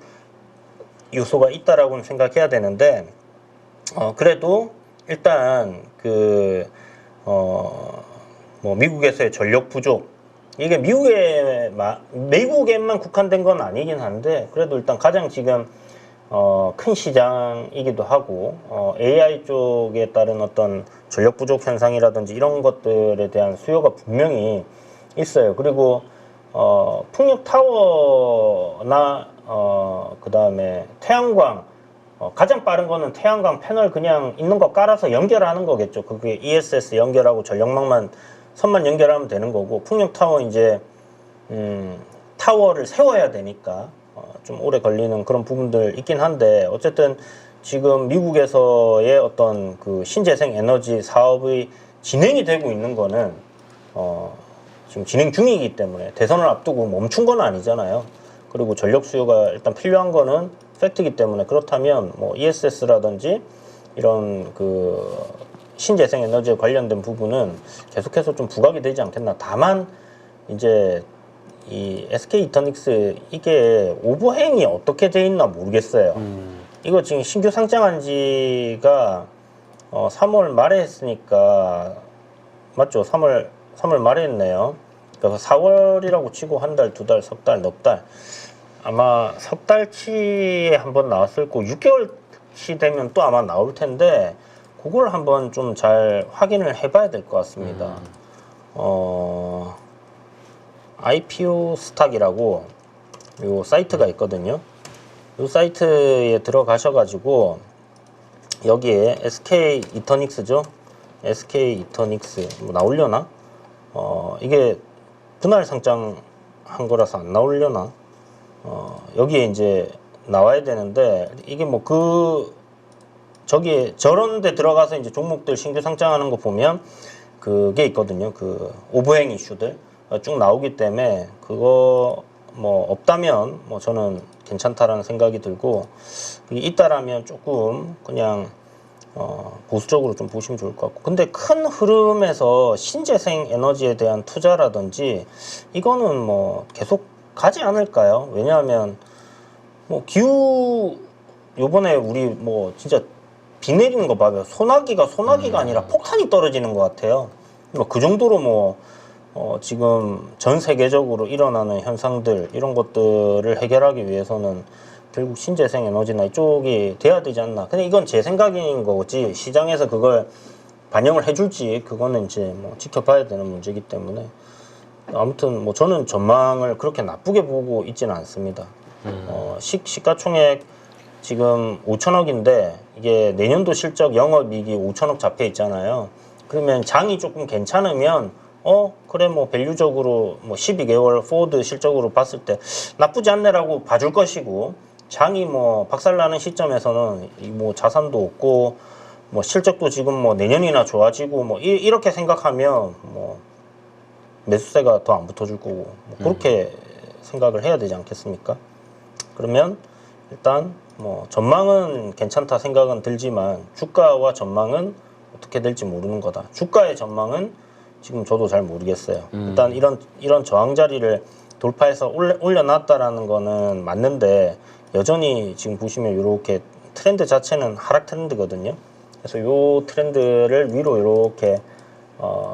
요소가 있다라고는 생각해야 되는데, 그래도 일단 뭐 미국에서의 전력 부족, 이게 미국에만 국한된 건 아니긴 한데, 그래도 일단 가장 지금 큰 시장이기도 하고, AI 쪽에 따른 어떤 전력 부족 현상이라든지 이런 것들에 대한 수요가 분명히 있어요. 그리고 풍력 타워나 그 다음에 태양광, 가장 빠른 거는 태양광 패널 그냥 있는 거 깔아서 연결하는 거겠죠. 그게 ESS 연결하고 전력망만 선만 연결하면 되는 거고, 풍력 타워 이제 타워를 세워야 되니까 좀 오래 걸리는 그런 부분들 있긴 한데, 어쨌든 지금 미국에서의 어떤 그 신재생 에너지 사업이 진행이 되고 있는 거는 지금 진행 중이기 때문에 대선을 앞두고 멈춘 건 아니잖아요. 그리고 전력 수요가 일단 필요한 거는 팩트이기 때문에, 그렇다면 뭐 ESS라든지 이런 그 신재생 에너지에 관련된 부분은 계속해서 좀 부각이 되지 않겠나. 다만 이제 이 SK 이터닉스 이게 오버행이 어떻게 돼 있나 모르겠어요. 이거 지금 신규 상장한 지가 3월 말에 했으니까 맞죠? 3월 말에 했네요. 그래서 4월이라고 치고 한 달, 두 달, 석 달, 넉 달, 아마 석 달치에 한번 나왔을 거고 6개월치 되면 또 아마 나올 텐데, 그걸 한번 좀 잘 확인을 해봐야 될 것 같습니다. IPO 스탁이라고 요 사이트가 있거든요. 요 사이트에 들어가셔가지고 여기에 SK 이터닉스죠. SK 이터닉스 뭐 나오려나? 이게 분할 상장한 거라서 안 나오려나? 여기에 이제 나와야 되는데, 이게 뭐 저기에 저런 데 들어가서 이제 종목들 신규 상장하는 거 보면 그게 있거든요. 그 오버행 이슈들 쭉 나오기 때문에, 그거 뭐 없다면 뭐 저는 괜찮다라는 생각이 들고, 이게 있다라면 조금 그냥 보수적으로 좀 보시면 좋을 것 같고. 근데 큰 흐름에서 신재생 에너지에 대한 투자라든지 이거는 뭐 계속 가지 않을까요? 왜냐하면 뭐 기후, 요번에 우리 뭐 진짜 비 내리는 거 봐요. 소나기가 아니라 폭탄이 떨어지는 것 같아요. 뭐 그 정도로 뭐 지금 전 세계적으로 일어나는 현상들, 이런 것들을 해결하기 위해서는 결국 신재생 에너지나 이쪽이 돼야 되지 않나. 근데 이건 제 생각인 거지, 시장에서 그걸 반영을 해줄지 그거는 이제 뭐 지켜봐야 되는 문제이기 때문에, 아무튼 뭐 저는 전망을 그렇게 나쁘게 보고 있지는 않습니다. 시가총액 지금 5천억인데 이게 내년도 실적 영업이익이 5천억 잡혀 있잖아요. 그러면 장이 조금 괜찮으면 그래 뭐 밸류적으로 뭐 12개월 포워드 실적으로 봤을 때 나쁘지 않네라고 봐줄 것이고, 장이 뭐 박살나는 시점에서는 뭐 자산도 없고 뭐 실적도 지금 뭐 내년이나 좋아지고 뭐 이렇게 생각하면 뭐 매수세가 더 안 붙어줄 거고, 뭐 그렇게 생각을 해야 되지 않겠습니까? 그러면 일단 뭐 전망은 괜찮다 생각은 들지만, 주가와 전망은 어떻게 될지 모르는 거다. 주가의 전망은 지금 저도 잘 모르겠어요. 일단 이런 저항 자리를 돌파해서 올려놨다라는 거는 맞는데, 여전히 지금 보시면 이렇게 트렌드 자체는 하락 트렌드거든요. 그래서 이 트렌드를 위로 이렇게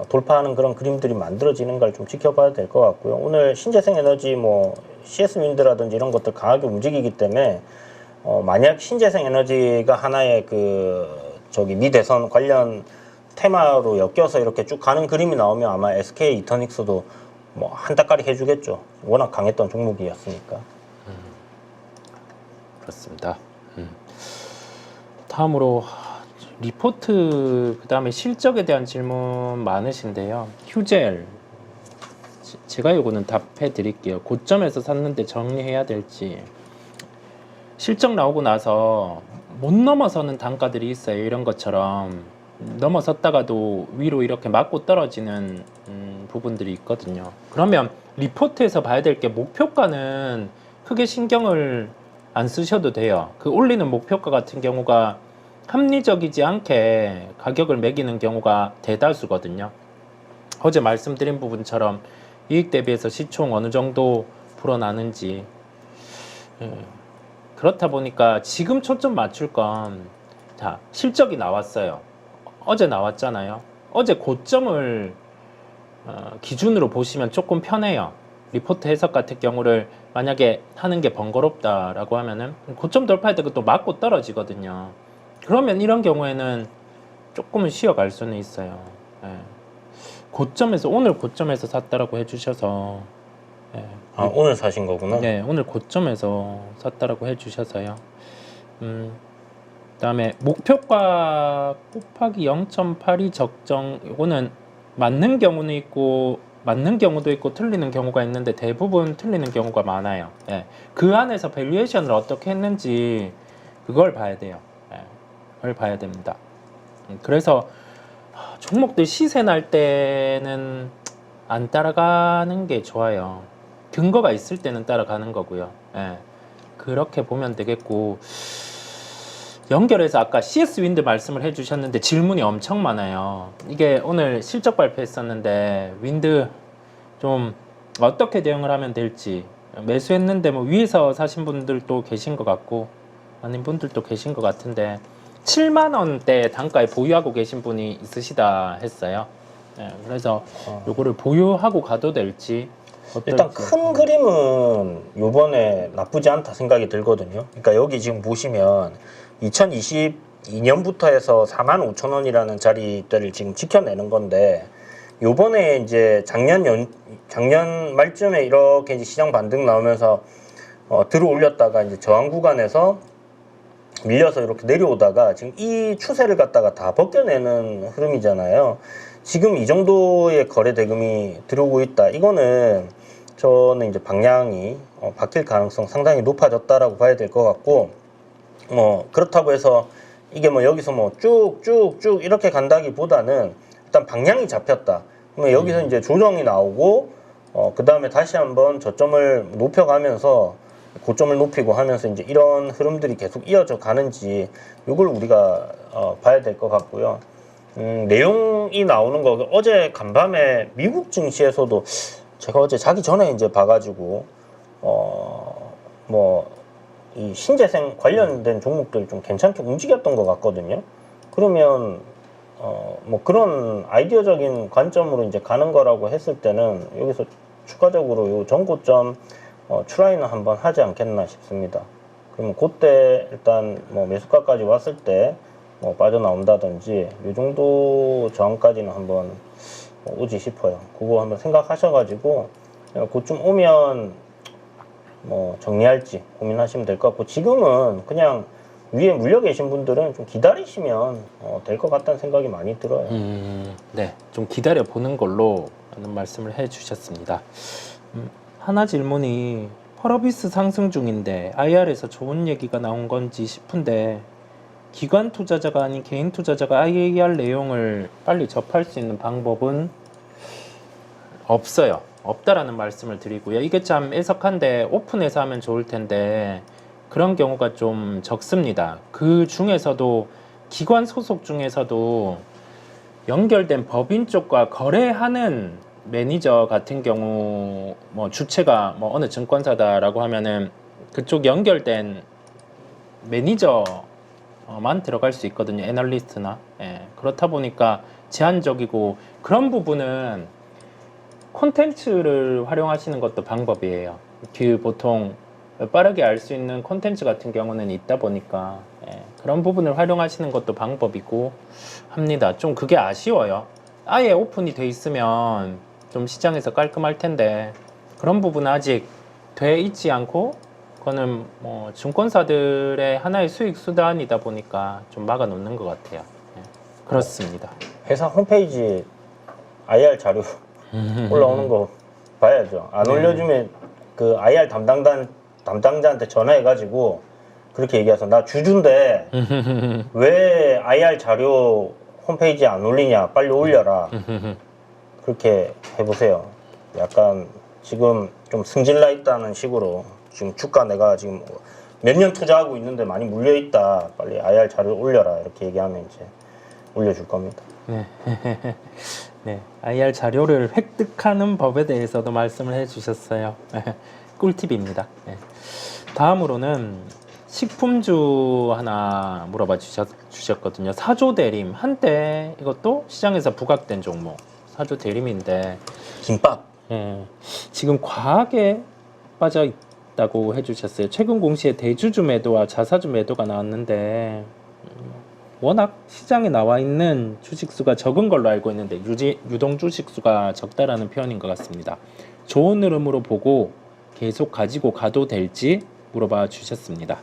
돌파하는 그런 그림들이 만들어지는 걸 좀 지켜봐야 될 것 같고요. 오늘 신재생 에너지 뭐 CS 윈드라든지 이런 것들 강하게 움직이기 때문에, 만약 신재생 에너지가 하나의 미 대선 관련 테마로 엮여서 이렇게 쭉 가는 그림이 나오면 아마 SK 이터닉스도 뭐 한 달까리 해주겠죠. 워낙 강했던 종목이었으니까. 그렇습니다. 다음으로 리포트, 그 다음에 실적에 대한 질문 많으신데요. 휴젤, 제가 이거는 답해 드릴게요. 고점에서 샀는데 정리해야 될지. 실적 나오고 나서 못 넘어서는 단가들이 있어요. 이런 것처럼 넘어섰다가도 위로 이렇게 맞고 떨어지는 부분들이 있거든요. 그러면 리포트에서 봐야 될 게, 목표가는 크게 신경을 안 쓰셔도 돼요. 그 올리는 목표가 같은 경우가 합리적이지 않게 가격을 매기는 경우가 대다수거든요. 어제 말씀드린 부분처럼 이익 대비해서 시총 어느 정도 불어나는지, 그렇다 보니까 지금 초점 맞출 건, 자, 실적이 나왔어요. 어제 나왔잖아요. 어제 고점을 기준으로 보시면 조금 편해요. 리포트 해석 같은 경우를 만약에 하는 게 번거롭다라고 하면은 고점 돌파할 때 또 맞고 떨어지거든요. 그러면 이런 경우에는 조금은 쉬어갈 수는 있어요. 예. 고점에서, 오늘 고점에서 샀다라고 해주셔서, 예. 아, 오늘 사신 거구나. 네, 오늘 고점에서 샀다라고 해주셔서요. 그다음에 목표가 곱하기 0.82 적정, 이거는 맞는 경우는 있고 맞는 경우도 있고 틀리는 경우가 있는데 대부분 틀리는 경우가 많아요. 예. 그 안에서 밸류에이션을 어떻게 했는지 그걸 봐야 돼요. 예. 그걸 봐야 됩니다. 그래서 종목들 시세 날 때는 안 따라가는 게 좋아요. 근거가 있을 때는 따라가는 거고요. 예. 그렇게 보면 되겠고, 연결해서 아까 CS 윈드 말씀을 해주셨는데 질문이 엄청 많아요. 이게 오늘 실적 발표했었는데 윈드 좀 어떻게 대응을 하면 될지, 매수했는데 뭐 위에서 사신 분들도 계신 것 같고 아닌 분들도 계신 것 같은데 7만 원대 단가에 보유하고 계신 분이 있으시다 했어요. 예, 그래서 요거를 보유하고 가도 될지 어떨지. 일단 큰 그림은 요번에 나쁘지 않다 생각이 들거든요. 그러니까 여기 지금 보시면 2022년부터 해서 45,000원이라는 자리대를 지금 지켜내는 건데, 요번에 이제 작년 말쯤에 이렇게 이제 시장 반등 나오면서 들어 올렸다가 이제 저항 구간에서 밀려서 이렇게 내려오다가 지금 이 추세를 갖다가 다 벗겨내는 흐름이잖아요. 지금 이 정도의 거래 대금이 들어오고 있다. 이거는 저는 이제 방향이 바뀔 가능성 상당히 높아졌다라고 봐야 될 것 같고, 그렇다고 해서 이게 뭐 여기서 뭐 쭉쭉쭉 이렇게 간다기보다는 일단 방향이 잡혔다. 그러면 여기서 이제 조정이 나오고, 그 다음에 다시 한번 저점을 높여가면서 고점을 높이고 하면서 이제 이런 흐름들이 계속 이어져 가는지, 이걸 우리가 봐야 될 것 같고요. 내용이 나오는 거, 어제 간밤에 미국 증시에서도 제가 어제 자기 전에 이제 봐가지고, 이 신재생 관련된 종목들 좀 괜찮게 움직였던 것 같거든요. 그러면, 뭐 그런 아이디어적인 관점으로 이제 가는 거라고 했을 때는 여기서 추가적으로 요 전고점 추라이는 한번 하지 않겠나 싶습니다. 그러면 그때 일단 뭐 매수가까지 왔을 때 뭐 빠져나온다든지 이 정도 저항까지는 한번 오지 싶어요. 그거 한번 생각하셔가지고 그쯤 오면 뭐 정리할지 고민하시면 될 것 같고, 지금은 그냥 위에 물려 계신 분들은 좀 기다리시면 될 것 같다는 생각이 많이 들어요. 네, 좀 기다려 보는 걸로 라는 말씀을 해주셨습니다. 하나 질문이, 펄어비스 상승 중인데 IR에서 좋은 얘기가 나온 건지 싶은데 기관 투자자가 아닌 개인 투자자가 IAR 내용을 빨리 접할 수 있는 방법은 없어요. 없다라는 말씀을 드리고요. 이게 참 애석한데 오픈해서 하면 좋을 텐데 그런 경우가 좀 적습니다. 그 중에서도 기관 소속 중에서도 연결된 법인 쪽과 거래하는 매니저 같은 경우, 뭐 주체가 뭐 어느 증권사다라고 하면은 그쪽 연결된 매니저만 들어갈 수 있거든요. 애널리스트나. 예, 그렇다 보니까 제한적이고, 그런 부분은 콘텐츠를 활용하시는 것도 방법이에요. 그 보통 빠르게 알 수 있는 콘텐츠 같은 경우는 있다 보니까, 예, 그런 부분을 활용하시는 것도 방법이고 합니다. 좀 그게 아쉬워요. 아예 오픈이 돼 있으면 좀 시장에서 깔끔할 텐데 그런 부분은 아직 돼 있지 않고, 그거는 뭐 증권사들의 하나의 수익 수단이다 보니까 좀 막아 놓는 것 같아요. 예, 그렇습니다. 회사 홈페이지 IR 자료 올라오는 거 봐야죠. 안 올려주면 그 IR 담당자한테 전화해가지고 그렇게 얘기해서, 나 주주인데 왜 IR 자료 홈페이지에 안 올리냐, 빨리 올려라. 그렇게 해보세요. 약간 지금 좀 승질나 있다는 식으로 지금 주가 내가 지금 몇 년 투자하고 있는데 많이 물려 있다. 빨리 IR 자료 올려라. 이렇게 얘기하면 이제 올려줄 겁니다. 네, IR 자료를 획득하는 법에 대해서도 말씀을 해주셨어요. 꿀팁입니다. 네. 다음으로는 식품주 하나 물어봐 주셨거든요. 사조 대림. 한때 이것도 시장에서 부각된 종목. 사조 대림인데 김밥. 지금 과하게 빠져 있다고 해주셨어요. 최근 공시에 대주주 매도와 자사주 매도가 나왔는데 워낙 시장에 나와 있는 주식수가 적은 걸로 알고 있는데 유동 주식수가 적다라는 표현인 것 같습니다. 좋은 흐름으로 보고 계속 가지고 가도 될지 물어봐 주셨습니다.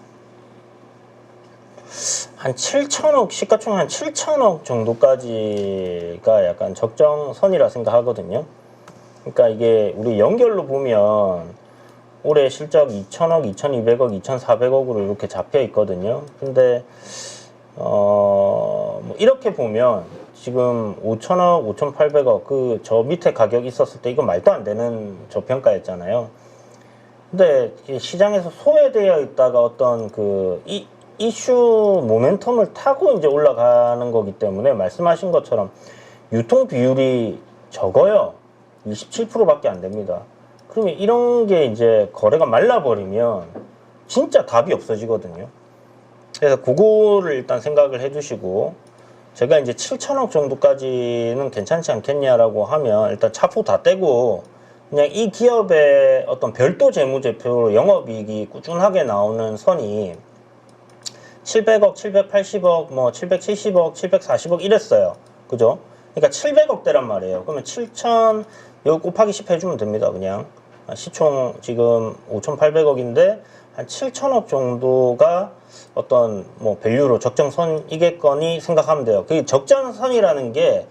한 7천억, 시가총 한 7천억 정도까지가 약간 적정선이라 생각하거든요. 그러니까 이게 우리 연결로 보면 올해 실적 2천억, 2,200억, 2,400억으로 이렇게 잡혀 있거든요. 근데 뭐 이렇게 보면 지금 5천억, 5,800억 그 저 밑에 가격 있었을 때 이거 말도 안 되는 저평가였잖아요. 근데 시장에서 소외되어 있다가 어떤 그 이슈 모멘텀을 타고 이제 올라가는 거기 때문에 말씀하신 것처럼 유통 비율이 적어요. 27%밖에 안 됩니다. 그러면 이런 게 이제 거래가 말라버리면 진짜 답이 없어지거든요. 그래서 그거를 일단 생각을 해두시고, 제가 이제 7천억 정도까지는 괜찮지 않겠냐라고 하면 일단 차포 다 떼고 그냥 이 기업의 어떤 별도 재무제표로 영업이익이 꾸준하게 나오는 선이 700억, 780억, 뭐 770억, 740억 이랬어요. 그죠? 그러니까 700억대란 말이에요. 그러면 7천 여기 곱하기 10 해주면 됩니다. 그냥 시총 지금 5,800억인데 한 7천억 정도가 어떤 뭐 밸류로 적정선이겠거니 생각하면 돼요. 그 적정선이라는 게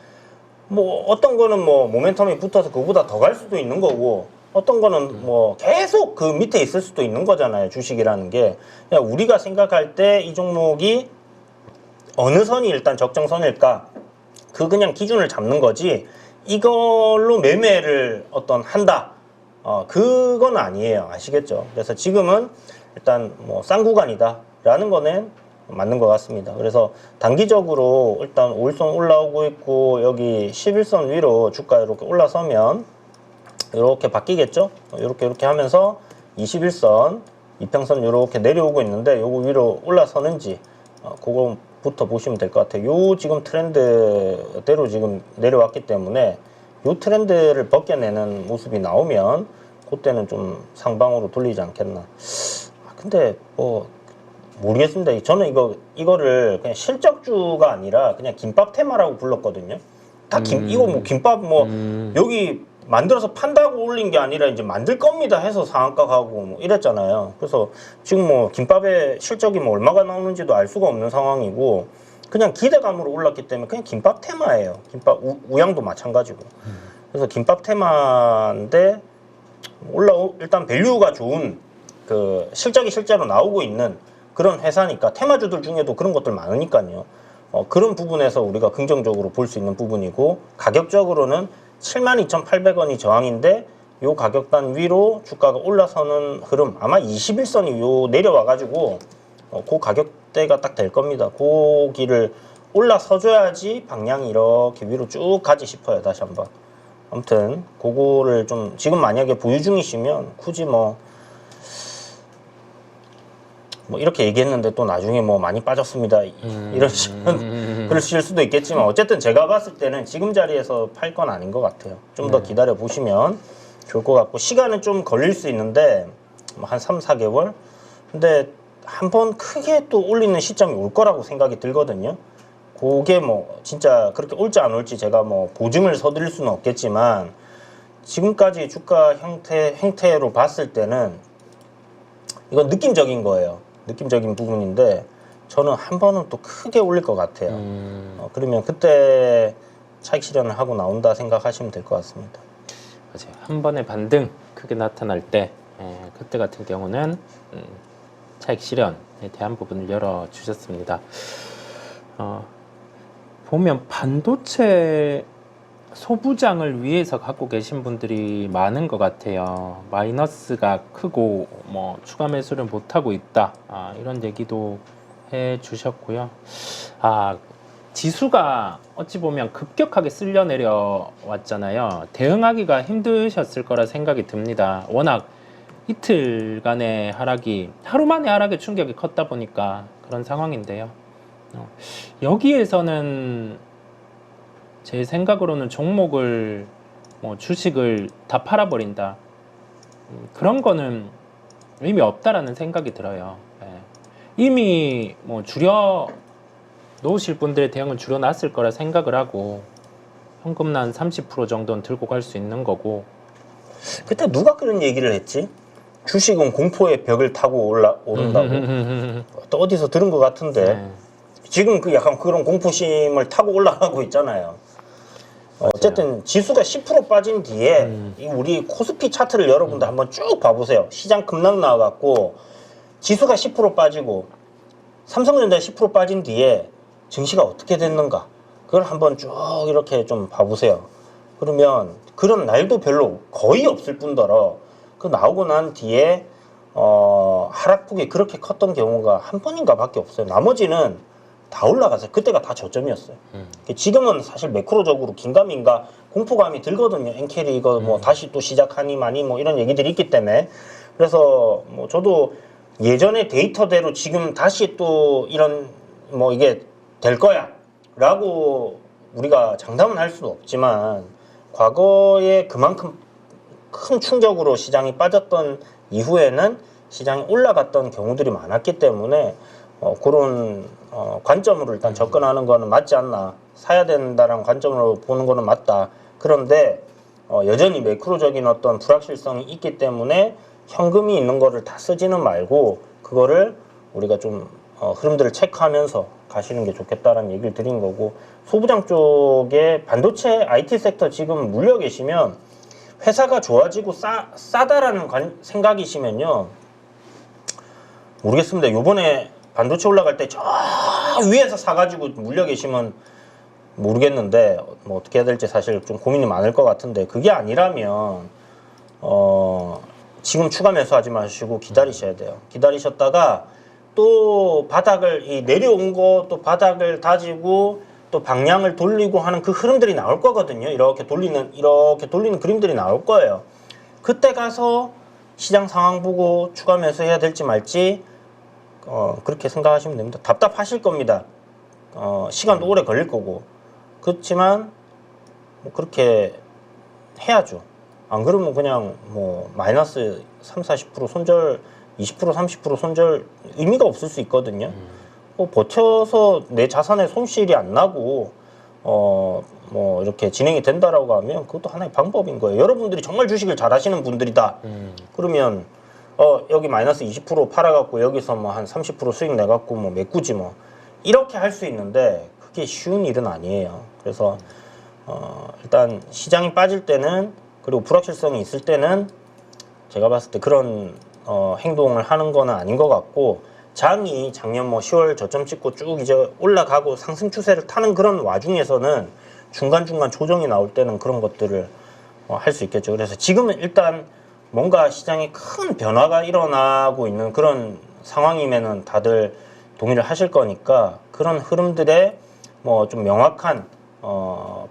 뭐 어떤 거는 뭐 모멘텀이 붙어서 그거보다 더 갈 수도 있는 거고, 어떤 거는 뭐 계속 그 밑에 있을 수도 있는 거잖아요. 주식이라는 게. 그냥 우리가 생각할 때 이 종목이 어느 선이 일단 적정선일까, 그 그냥 기준을 잡는 거지 이걸로 매매를 어떤 한다, 그건 아니에요. 아시겠죠? 그래서 지금은 일단 뭐 싼 구간이다 라는 거는 맞는 것 같습니다. 그래서 단기적으로 일단 5일선 올라오고 있고 여기 11선 위로 주가 이렇게 올라서면 이렇게 바뀌겠죠? 이렇게 하면서 21선, 이평선 이렇게 내려오고 있는데 요거 위로 올라서는지 그거부터 보시면 될 것 같아요. 요 지금 트렌드대로 지금 내려왔기 때문에 요 트렌드를 벗겨내는 모습이 나오면 그때는 좀 상방으로 돌리지 않겠나. 근데 뭐 모르겠습니다. 저는 이거를 그냥 실적주가 아니라 그냥 김밥 테마라고 불렀거든요. 이거 뭐 김밥 뭐 여기 만들어서 판다고 올린 게 아니라 이제 만들 겁니다 해서 상한가 가고 뭐 이랬잖아요. 그래서 지금 뭐 김밥의 실적이 뭐 얼마가 나오는지도 알 수가 없는 상황이고 그냥 기대감으로 올랐기 때문에 그냥 김밥 테마예요. 김밥 우양도 마찬가지고. 그래서 김밥 테마인데 일단 밸류가 좋은 그 실적이 실제로 나오고 있는 그런 회사니까 테마주들 중에도 그런 것들 많으니까요. 그런 부분에서 우리가 긍정적으로 볼 수 있는 부분이고, 가격적으로는 72,800원이 저항인데 요 가격단 위로 주가가 올라서는 흐름, 아마 21선이 요 내려와가지고 그 가격대가 딱 될 겁니다. 그 길을 올라서줘야지 방향이 이렇게 위로 쭉 가지 싶어요. 다시 한번. 아무튼 그거를 좀 지금 만약에 보유 중이시면 굳이 뭐 이렇게 얘기했는데 또 나중에 뭐 많이 빠졌습니다 이러시면 그러실 수도 있겠지만, 어쨌든 제가 봤을 때는 지금 자리에서 팔 건 아닌 것 같아요. 좀 더 기다려 보시면 좋을 것 같고, 시간은 좀 걸릴 수 있는데 한 3, 4개월 근데 한번 크게 또 올리는 시점이 올 거라고 생각이 들거든요. 그게 뭐 진짜 그렇게 올지 안 올지 제가 뭐 보증을 서드릴 수는 없겠지만 지금까지 주가 행태로 봤을 때는 이건 느낌적인 거예요. 느낌적인 부분인데 저는 한 번은 또 크게 올릴 것 같아요. 그러면 그때 차익 실현을 하고 나온다 생각하시면 될 것 같습니다. 맞아요. 한 번의 반등 크게 나타날 때 그때 같은 경우는 차익 실현에 대한 부분을 열어주셨습니다. 보면 반도체 소부장을 위해서 갖고 계신 분들이 많은 것 같아요. 마이너스가 크고 뭐 추가 매수를 못 하고 있다. 이런 얘기도 해 주셨고요. 지수가 어찌 보면 급격하게 쓸려 내려왔잖아요. 대응하기가 힘드셨을 거라 생각이 듭니다. 워낙 이틀간의 하락이 하루 만에 하락의 충격이 컸다 보니까 그런 상황인데요. 여기에서는 제 생각으로는 종목을 주식을 다 팔아버린다, 그런 거는 의미 없다라는 생각이 들어요. 이미 줄여 놓으실 분들의 대응은 줄여놨을 거라 생각을 하고 현금난 30% 정도는 들고 갈 수 있는 거고. 그때 누가 그런 얘기를 했지? 주식은 공포의 벽을 타고 오른다고. 또 어디서 들은 것 같은데. 네. 지금 약간 그런 공포심을 타고 올라가고 있잖아요. 어쨌든 지수가 10% 빠진 뒤에 우리 코스피 차트를 여러분들 한번 쭉 봐보세요. 시장 급락 나와갖고 지수가 10% 빠지고 삼성전자 10% 빠진 뒤에 증시가 어떻게 됐는가, 그걸 한번 쭉 이렇게 좀 봐보세요. 그러면 그런 날도 별로 거의 없을 뿐더러 그 나오고 난 뒤에 하락폭이 그렇게 컸던 경우가 한 번인가 밖에 없어요. 나머지는 다 올라가서 그때가 다 저점이었어요. 지금은 사실 매크로적으로 긴가민가 공포감이 들거든요. 엔캐리 이거 뭐 다시 또 시작하니 마니 뭐 이런 얘기들이 있기 때문에. 그래서 뭐 저도 예전의 데이터대로 지금 다시 또 이런 뭐 이게 될 거야 라고 우리가 장담은 할 수는 없지만, 과거에 그만큼 큰 충격으로 시장이 빠졌던 이후에는 시장이 올라갔던 경우들이 많았기 때문에 그런 관점으로 일단 접근하는 거는 맞지 않나, 사야 된다라는 관점으로 보는 거는 맞다. 그런데 여전히 매크로적인 어떤 불확실성이 있기 때문에 현금이 있는 거를 다 쓰지는 말고 그거를 우리가 좀 흐름들을 체크하면서 가시는 게 좋겠다라는 얘기를 드린 거고, 소부장 쪽에 반도체 IT 섹터 지금 물려 계시면 회사가 좋아지고 싸다라는 생각이시면요, 모르겠습니다. 요번에 반도체 올라갈 때 저 위에서 사가지고 물려 계시면 모르겠는데 뭐 어떻게 해야 될지 사실 좀 고민이 많을 것 같은데, 그게 아니라면 지금 추가 매수하지 마시고 기다리셔야 돼요. 기다리셨다가 또 바닥을 내려온 거 또 바닥을 다지고 또 방향을 돌리고 하는 그 흐름들이 나올 거거든요. 이렇게 돌리는 그림들이 나올 거예요. 그때 가서 시장 상황 보고 추가 매수해야 될지 말지 그렇게 생각하시면 됩니다. 답답하실 겁니다. 시간도 오래 걸릴 거고. 그렇지만 뭐 그렇게 해야죠. 안 그러면 그냥 뭐 마이너스 30-40% 손절, 20% 30% 손절 의미가 없을 수 있거든요. 버텨서 내 자산에 손실이 안 나고 뭐 이렇게 진행이 된다라고 하면 그것도 하나의 방법인 거예요. 여러분들이 정말 주식을 잘 하시는 분들이다. 그러면 여기 마이너스 20% 팔아갖고 여기서 뭐 한 30% 수익 내갖고 뭐 메꾸지 뭐, 이렇게 할 수 있는데 그게 쉬운 일은 아니에요. 그래서 일단 시장이 빠질 때는, 그리고 불확실성이 있을 때는 제가 봤을 때 그런 행동을 하는 거는 아닌 것 같고, 장이 작년 뭐 10월 저점 찍고 쭉 이제 올라가고 상승 추세를 타는 그런 와중에서는 중간중간 조정이 나올 때는 그런 것들을 할 수 있겠죠. 그래서 지금은 일단 뭔가 시장에 큰 변화가 일어나고 있는 그런 상황이면은 다들 동의를 하실 거니까, 그런 흐름들의 뭐 좀 명확한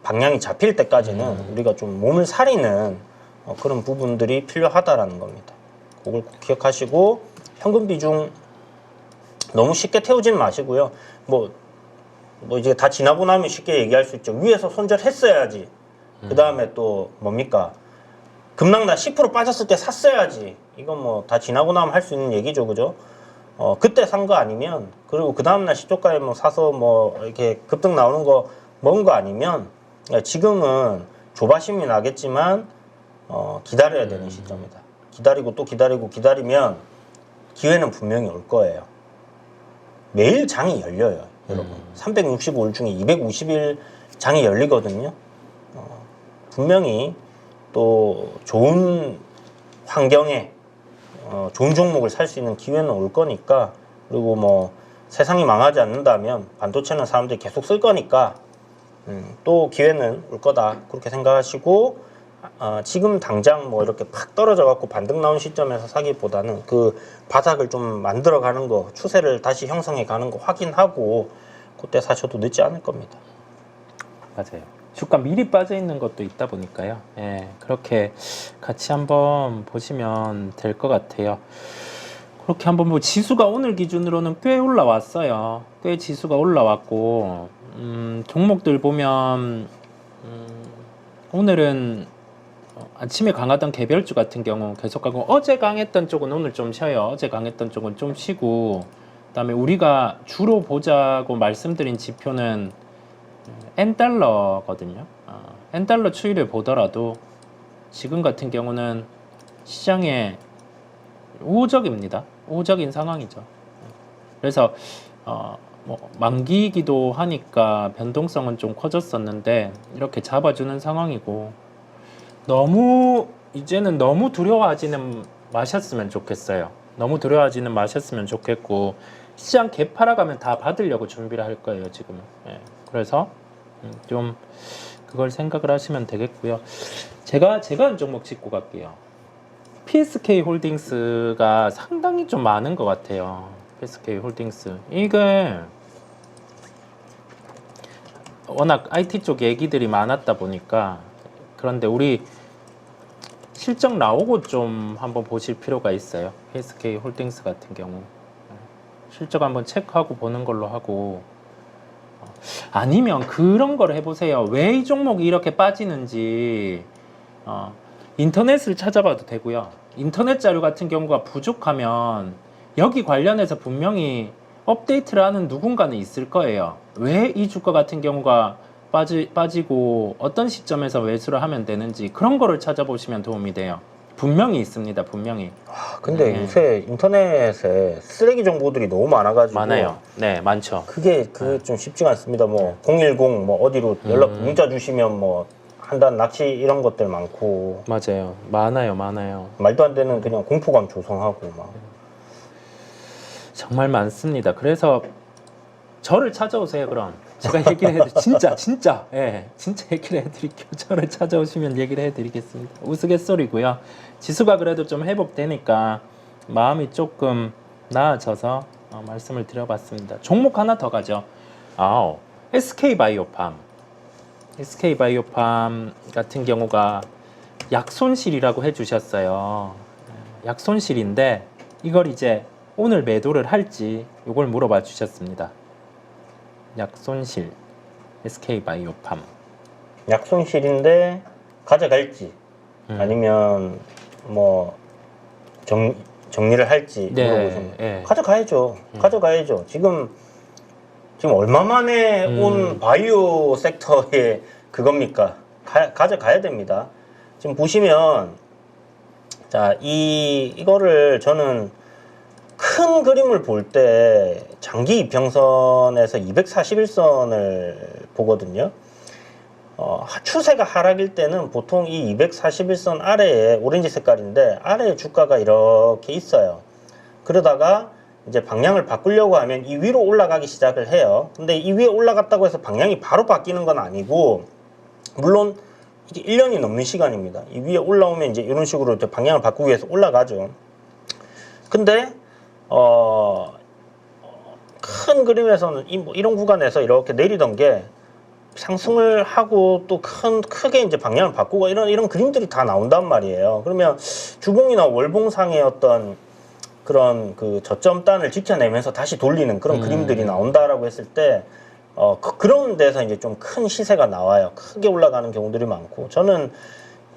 방향이 잡힐 때까지는 우리가 좀 몸을 사리는 그런 부분들이 필요하다라는 겁니다. 그걸 꼭 기억하시고, 현금 비중 너무 쉽게 태우지는 마시고요. 뭐 이제 다 지나고 나면 쉽게 얘기할 수 있죠. 위에서 손절했어야지. 그 다음에 또 뭡니까? 급락나 10% 빠졌을 때 샀어야지. 이건 뭐 다 지나고 나면 할 수 있는 얘기죠, 그죠? 그때 산 거 아니면, 그리고 그 다음날 시초가에 뭐 사서 뭐 이렇게 급등 나오는 거 먹은 거 아니면, 지금은 조바심이 나겠지만 기다려야 되는 시점이다. 기다리고 또 기다리면 기회는 분명히 올 거예요. 매일 장이 열려요, 여러분. 365일 중에 250일 장이 열리거든요. 분명히 또 좋은 환경에 좋은 종목을 살 수 있는 기회는 올 거니까, 그리고 뭐 세상이 망하지 않는다면 반도체는 사람들이 계속 쓸 거니까 또 기회는 올 거다 그렇게 생각하시고 지금 당장 뭐 이렇게 팍 떨어져 갖고 반등 나온 시점에서 사기보다는 그 바닥을 좀 만들어 가는 거, 추세를 다시 형성해 가는 거 확인하고 그때 사셔도 늦지 않을 겁니다. 맞아요. 주가 미리 빠져 있는 것도 있다 보니까요. 예, 그렇게 같이 한번 보시면 될 것 같아요. 그렇게 한번 뭐 지수가 오늘 기준으로는 꽤 올라왔어요. 꽤 지수가 올라왔고 종목들 보면 오늘은 아침에 강하던 개별주 같은 경우 계속 가고 어제 강했던 쪽은 오늘 좀 쉬어요. 어제 강했던 쪽은 좀 쉬고 그다음에 우리가 주로 보자고 말씀드린 지표는 N달러거든요. N달러 추이를 보더라도 지금 같은 경우는 시장에 우호적입니다. 우호적인 상황이죠. 그래서 뭐 만기이기도 하니까 변동성은 좀 커졌었는데 이렇게 잡아주는 상황이고 이제는 너무 두려워하지는 마셨으면 좋겠어요. 너무 두려워하지는 마셨으면 좋겠고 시장 개팔아가면 다 받으려고 준비를 할 거예요 지금은. 예. 그래서 좀 그걸 생각을 하시면 되겠고요. 제가 한 종목 짚고 갈게요. PSK 홀딩스가 상당히 좀 많은 것 같아요. PSK 홀딩스 이게 워낙 IT 쪽 얘기들이 많았다 보니까 그런데 우리 실적 나오고 좀 한번 보실 필요가 있어요. PSK 홀딩스 같은 경우 실적 한번 체크하고 보는 걸로 하고 아니면 그런 걸 해보세요. 왜 이 종목이 이렇게 빠지는지 인터넷을 찾아봐도 되고요. 인터넷 자료 같은 경우가 부족하면 여기 관련해서 분명히 업데이트를 하는 누군가는 있을 거예요. 왜 이 주가 같은 경우가 빠지고 어떤 시점에서 매수를 하면 되는지 그런 거를 찾아보시면 도움이 돼요. 분명히 있습니다. 분명히. 근데 네. 요새 인터넷에 쓰레기 정보들이 너무 많아가지고 많아요. 네, 많죠. 그게 좀 쉽지가 않습니다. 뭐 010 뭐 어디로 연락 문자 주시면 뭐 한단 낚시 이런 것들 많고 맞아요. 많아요. 말도 안 되는 그냥 공포감 조성하고 막 정말 많습니다. 그래서 저를 찾아오세요. 그럼 제가 얘기를 해드릴게요. 진짜 얘기를 해드릴게요. 저를 찾아오시면 얘기를 해드리겠습니다. 우스갯소리고요. 지수가 그래도 좀 회복되니까 마음이 조금 나아져서 말씀을 드려봤습니다. 종목 하나 더 가죠. SK바이오팜 같은 경우가 약손실이라고 해주셨어요. 약손실인데 이걸 이제 오늘 매도를 할지 이걸 물어봐 주셨습니다. 약손실 SK바이오팜 약손실인데 가져갈지 아니면 뭐 정리를 할지 물어보시면 가져가야죠. 가져가야죠. 지금 얼마 만에 온 바이오 섹터의 그겁니까? 가져가야 됩니다. 지금 보시면 자 이거를 저는 큰 그림을 볼 때 장기 이평선에서 241선을 보거든요. 추세가 하락일 때는 보통 이 241선 아래에 오렌지 색깔인데 아래에 주가가 이렇게 있어요. 그러다가 이제 방향을 바꾸려고 하면 이 위로 올라가기 시작을 해요. 근데 이 위에 올라갔다고 해서 방향이 바로 바뀌는 건 아니고 물론 이게 1년이 넘는 시간입니다. 이 위에 올라오면 이제 이런 식으로 방향을 바꾸기 위해서 올라가죠. 근데 큰 그림에서는 이런 구간에서 이렇게 내리던 게 상승을 하고 또 크게 이제 방향을 바꾸고 이런 그림들이 다 나온단 말이에요. 그러면 주봉이나 월봉상의 어떤 그런 그 저점단을 지켜내면서 다시 돌리는 그런 그림들이 나온다라고 했을 때 그런 데서 이제 좀 큰 시세가 나와요. 크게 올라가는 경우들이 많고 저는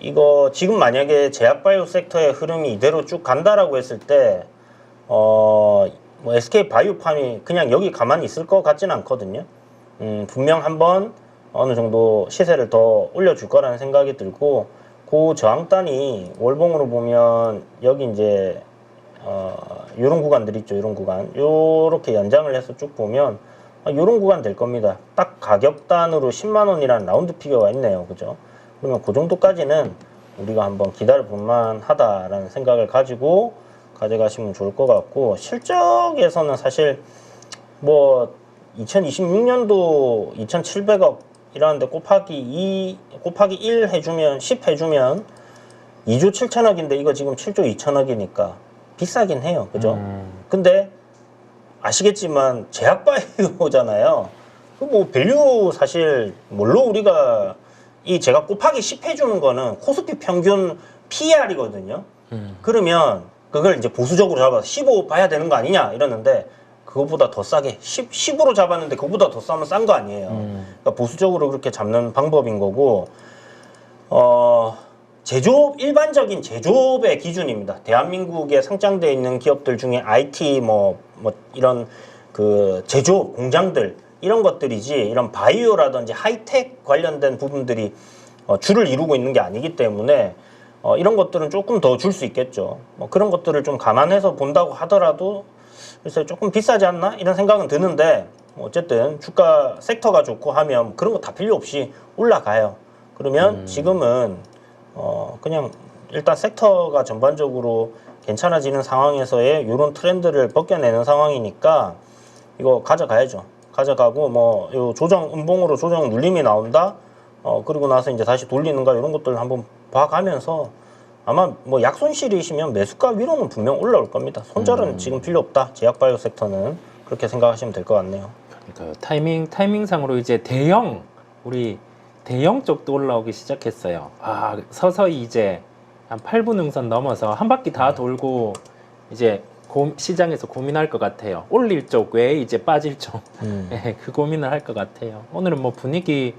이거 지금 만약에 제약바이오 섹터의 흐름이 이대로 쭉 간다라고 했을 때 뭐 SK바이오팜이 그냥 여기 가만히 있을 것 같지는 않거든요. 분명 한번 어느 정도 시세를 더 올려줄 거라는 생각이 들고 그 저항단이 월봉으로 보면 여기 이제 요런 구간들 있죠. 요런 구간 요렇게 연장을 해서 쭉 보면 요런 구간 될 겁니다. 딱 가격단으로 10만원이라는 라운드 피겨가 있네요. 그죠? 그러면 그 정도까지는 우리가 한번 기다려 볼만 하다라는 생각을 가지고 가져가시면 좋을 것 같고 실적에서는 사실 뭐 2026년도 2,700억 이라는데 곱하기 1 해주면 10 해주면 2조 7천억인데 이거 지금 7조 2천억이니까 비싸긴 해요. 그죠? 근데 아시겠지만 제약바이오잖아요. 그 뭐 밸류 사실 뭘로 우리가 이 제가 곱하기 10 해주는 거는 코스피 평균 PER이거든요. 그러면 그걸 이제 보수적으로 잡아서 15 봐야 되는 거 아니냐 이러는데 그거보다 더 싸게 10으로 잡았는데 그거보다 더 싸면 싼 거 아니에요. 그러니까 보수적으로 그렇게 잡는 방법인 거고 제조업 일반적인 제조업의 기준입니다. 대한민국에 상장되어 있는 기업들 중에 IT 뭐 이런 그 제조업 공장들 이런 것들이지 이런 바이오라든지 하이텍 관련된 부분들이 주를 이루고 있는 게 아니기 때문에 이런 것들은 조금 더 줄 수 있겠죠. 뭐 그런 것들을 좀 감안해서 본다고 하더라도 글쎄 조금 비싸지 않나 이런 생각은 드는데 어쨌든 주가 섹터가 좋고 하면 그런 거 다 필요 없이 올라가요. 그러면 지금은 그냥 일단 섹터가 전반적으로 괜찮아지는 상황에서의 이런 트렌드를 벗겨내는 상황이니까 이거 가져가야죠. 가져가고 뭐 요 조정 음봉으로 조정 눌림이 나온다. 그리고 나서 이제 다시 돌리는가 이런 것들 한번 봐가면서 아마 뭐 약손실이시면 매수가 위로는 분명 올라올 겁니다. 손절은 지금 필요 없다. 제약바이오 섹터는 그렇게 생각하시면 될 것 같네요. 그러니까요. 타이밍상으로 이제 우리 대형 쪽도 올라오기 시작했어요. 서서히 이제 한 8분 응선 넘어서 한 바퀴 다 돌고 이제 시장에서 고민할 것 같아요. 올릴 쪽 외에 이제 빠질 쪽. 네, 그 고민을 할 것 같아요. 오늘은 뭐 분위기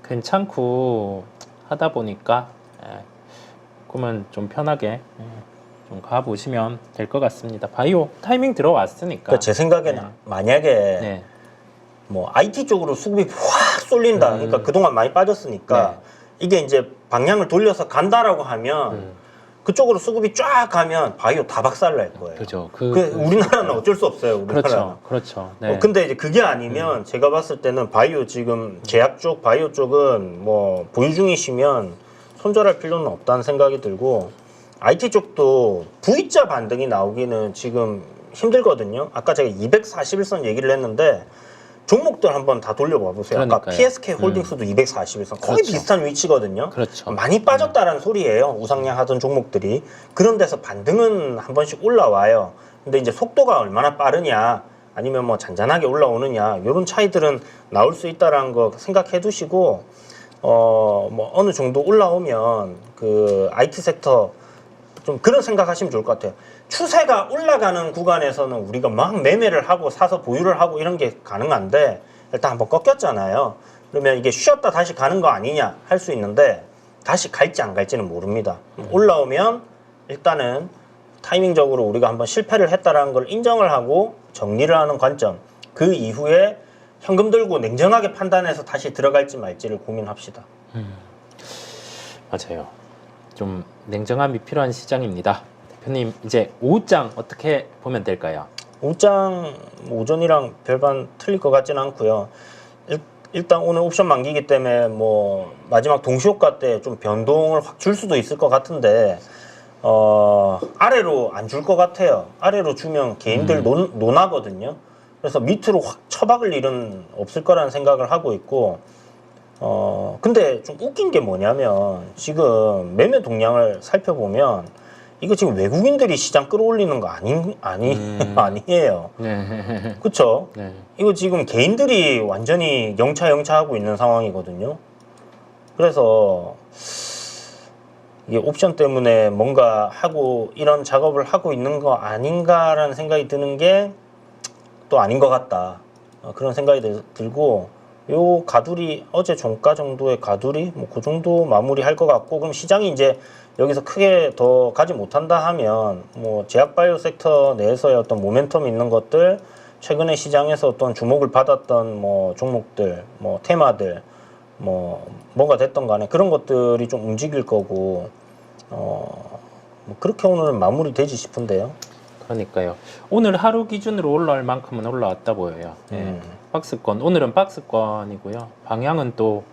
괜찮고 하다 보니까 그러면 좀 편하게 좀 가보시면 될 것 같습니다. 바이오 타이밍 들어왔으니까. 그러니까 제 생각에는 만약에 뭐 IT 쪽으로 수급이 확 쏠린다. 그러니까 그동안 많이 빠졌으니까 이게 이제 방향을 돌려서 간다라고 하면 그쪽으로 수급이 쫙 가면 바이오 다 박살날 거예요. 그죠. 우리나라는 어쩔 수 없어요. 우리나라는. 그렇죠. 네. 근데 이제 그게 아니면 제가 봤을 때는 바이오 지금 제약 쪽 바이오 쪽은 뭐 보유 중이시면 손절할 필요는 없다는 생각이 들고 IT 쪽도 V자 반등이 나오기는 지금 힘들거든요. 아까 제가 241선 얘기를 했는데 종목들 한번 다 돌려봐 보세요. 아까 그러니까요. PSK 홀딩스도 241선 거의 그렇죠. 비슷한 위치거든요. 그렇죠. 많이 빠졌다라는 소리예요. 우상향 하던 종목들이. 그런 데서 반등은 한 번씩 올라와요. 근데 이제 속도가 얼마나 빠르냐 아니면 뭐 잔잔하게 올라오느냐 이런 차이들은 나올 수 있다라는 거 생각해 두시고 뭐 어느 정도 올라오면 그 IT 섹터 좀 그런 생각하시면 좋을 것 같아요. 추세가 올라가는 구간에서는 우리가 막 매매를 하고 사서 보유를 하고 이런 게 가능한데 일단 한번 꺾였잖아요. 그러면 이게 쉬었다 다시 가는 거 아니냐 할 수 있는데 다시 갈지 안 갈지는 모릅니다. 올라오면 일단은 타이밍적으로 우리가 한번 실패를 했다라는 걸 인정을 하고 정리를 하는 관점. 그 이후에 현금 들고 냉정하게 판단해서 다시 들어갈지 말지를 고민합시다. 맞아요. 좀 냉정함이 필요한 시장입니다. 대표님 이제 오후장 어떻게 보면 될까요? 오후장 오전이랑 별반 틀릴 것 같지는 않고요. 일단 오늘 옵션 만기이기 때문에 뭐 마지막 동시효과 때 좀 변동을 확 줄 수도 있을 것 같은데 아래로 안 줄 것 같아요. 아래로 주면 개인들 논하거든요. 그래서 밑으로 확 처박을 일은 없을 거라는 생각을 하고 있고 근데 좀 웃긴 게 뭐냐면 지금 매매 동향을 살펴보면 이거 지금 외국인들이 시장 끌어올리는 거 아니에요. 네. 그쵸? 네. 이거 지금 개인들이 완전히 영차하고 있는 상황이거든요. 그래서 이게 옵션 때문에 뭔가 하고 이런 작업을 하고 있는 거 아닌가라는 생각이 드는 게 또 아닌 것 같다. 그런 생각이 들고 요 가두리 어제 종가 정도의 가두리 뭐 그 정도 마무리할 것 같고 그럼 시장이 이제 여기서 크게 더 가지 못한다 하면 뭐 제약바이오 섹터 내에서의 어떤 모멘텀 있는 것들 최근에 시장에서 어떤 주목을 받았던 뭐 종목들 뭐 테마들 뭐가 됐던 간에 그런 것들이 좀 움직일 거고 뭐 그렇게 오늘은 마무리되지 싶은데요. 그러니까요. 오늘 하루 기준으로 올라올 만큼은 올라왔다 보여요. 박스권 오늘은 박스권이고요. 방향은 또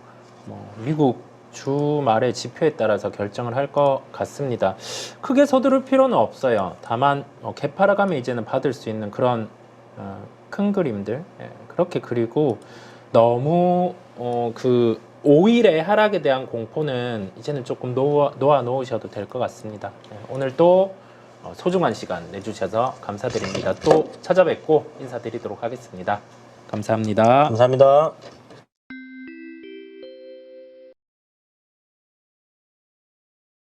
뭐 미국 주말의 지표에 따라서 결정을 할 것 같습니다. 크게 서두를 필요는 없어요. 다만 개파라감에 이제는 받을 수 있는 그런 큰 그림들 그렇게 그리고 너무 그 5일의 하락에 대한 공포는 이제는 조금 놓아 놓으셔도 될 것 같습니다. 네, 오늘 또 소중한 시간 내주셔서 감사드립니다. 또 찾아뵙고 인사드리도록 하겠습니다. 감사합니다. 감사합니다.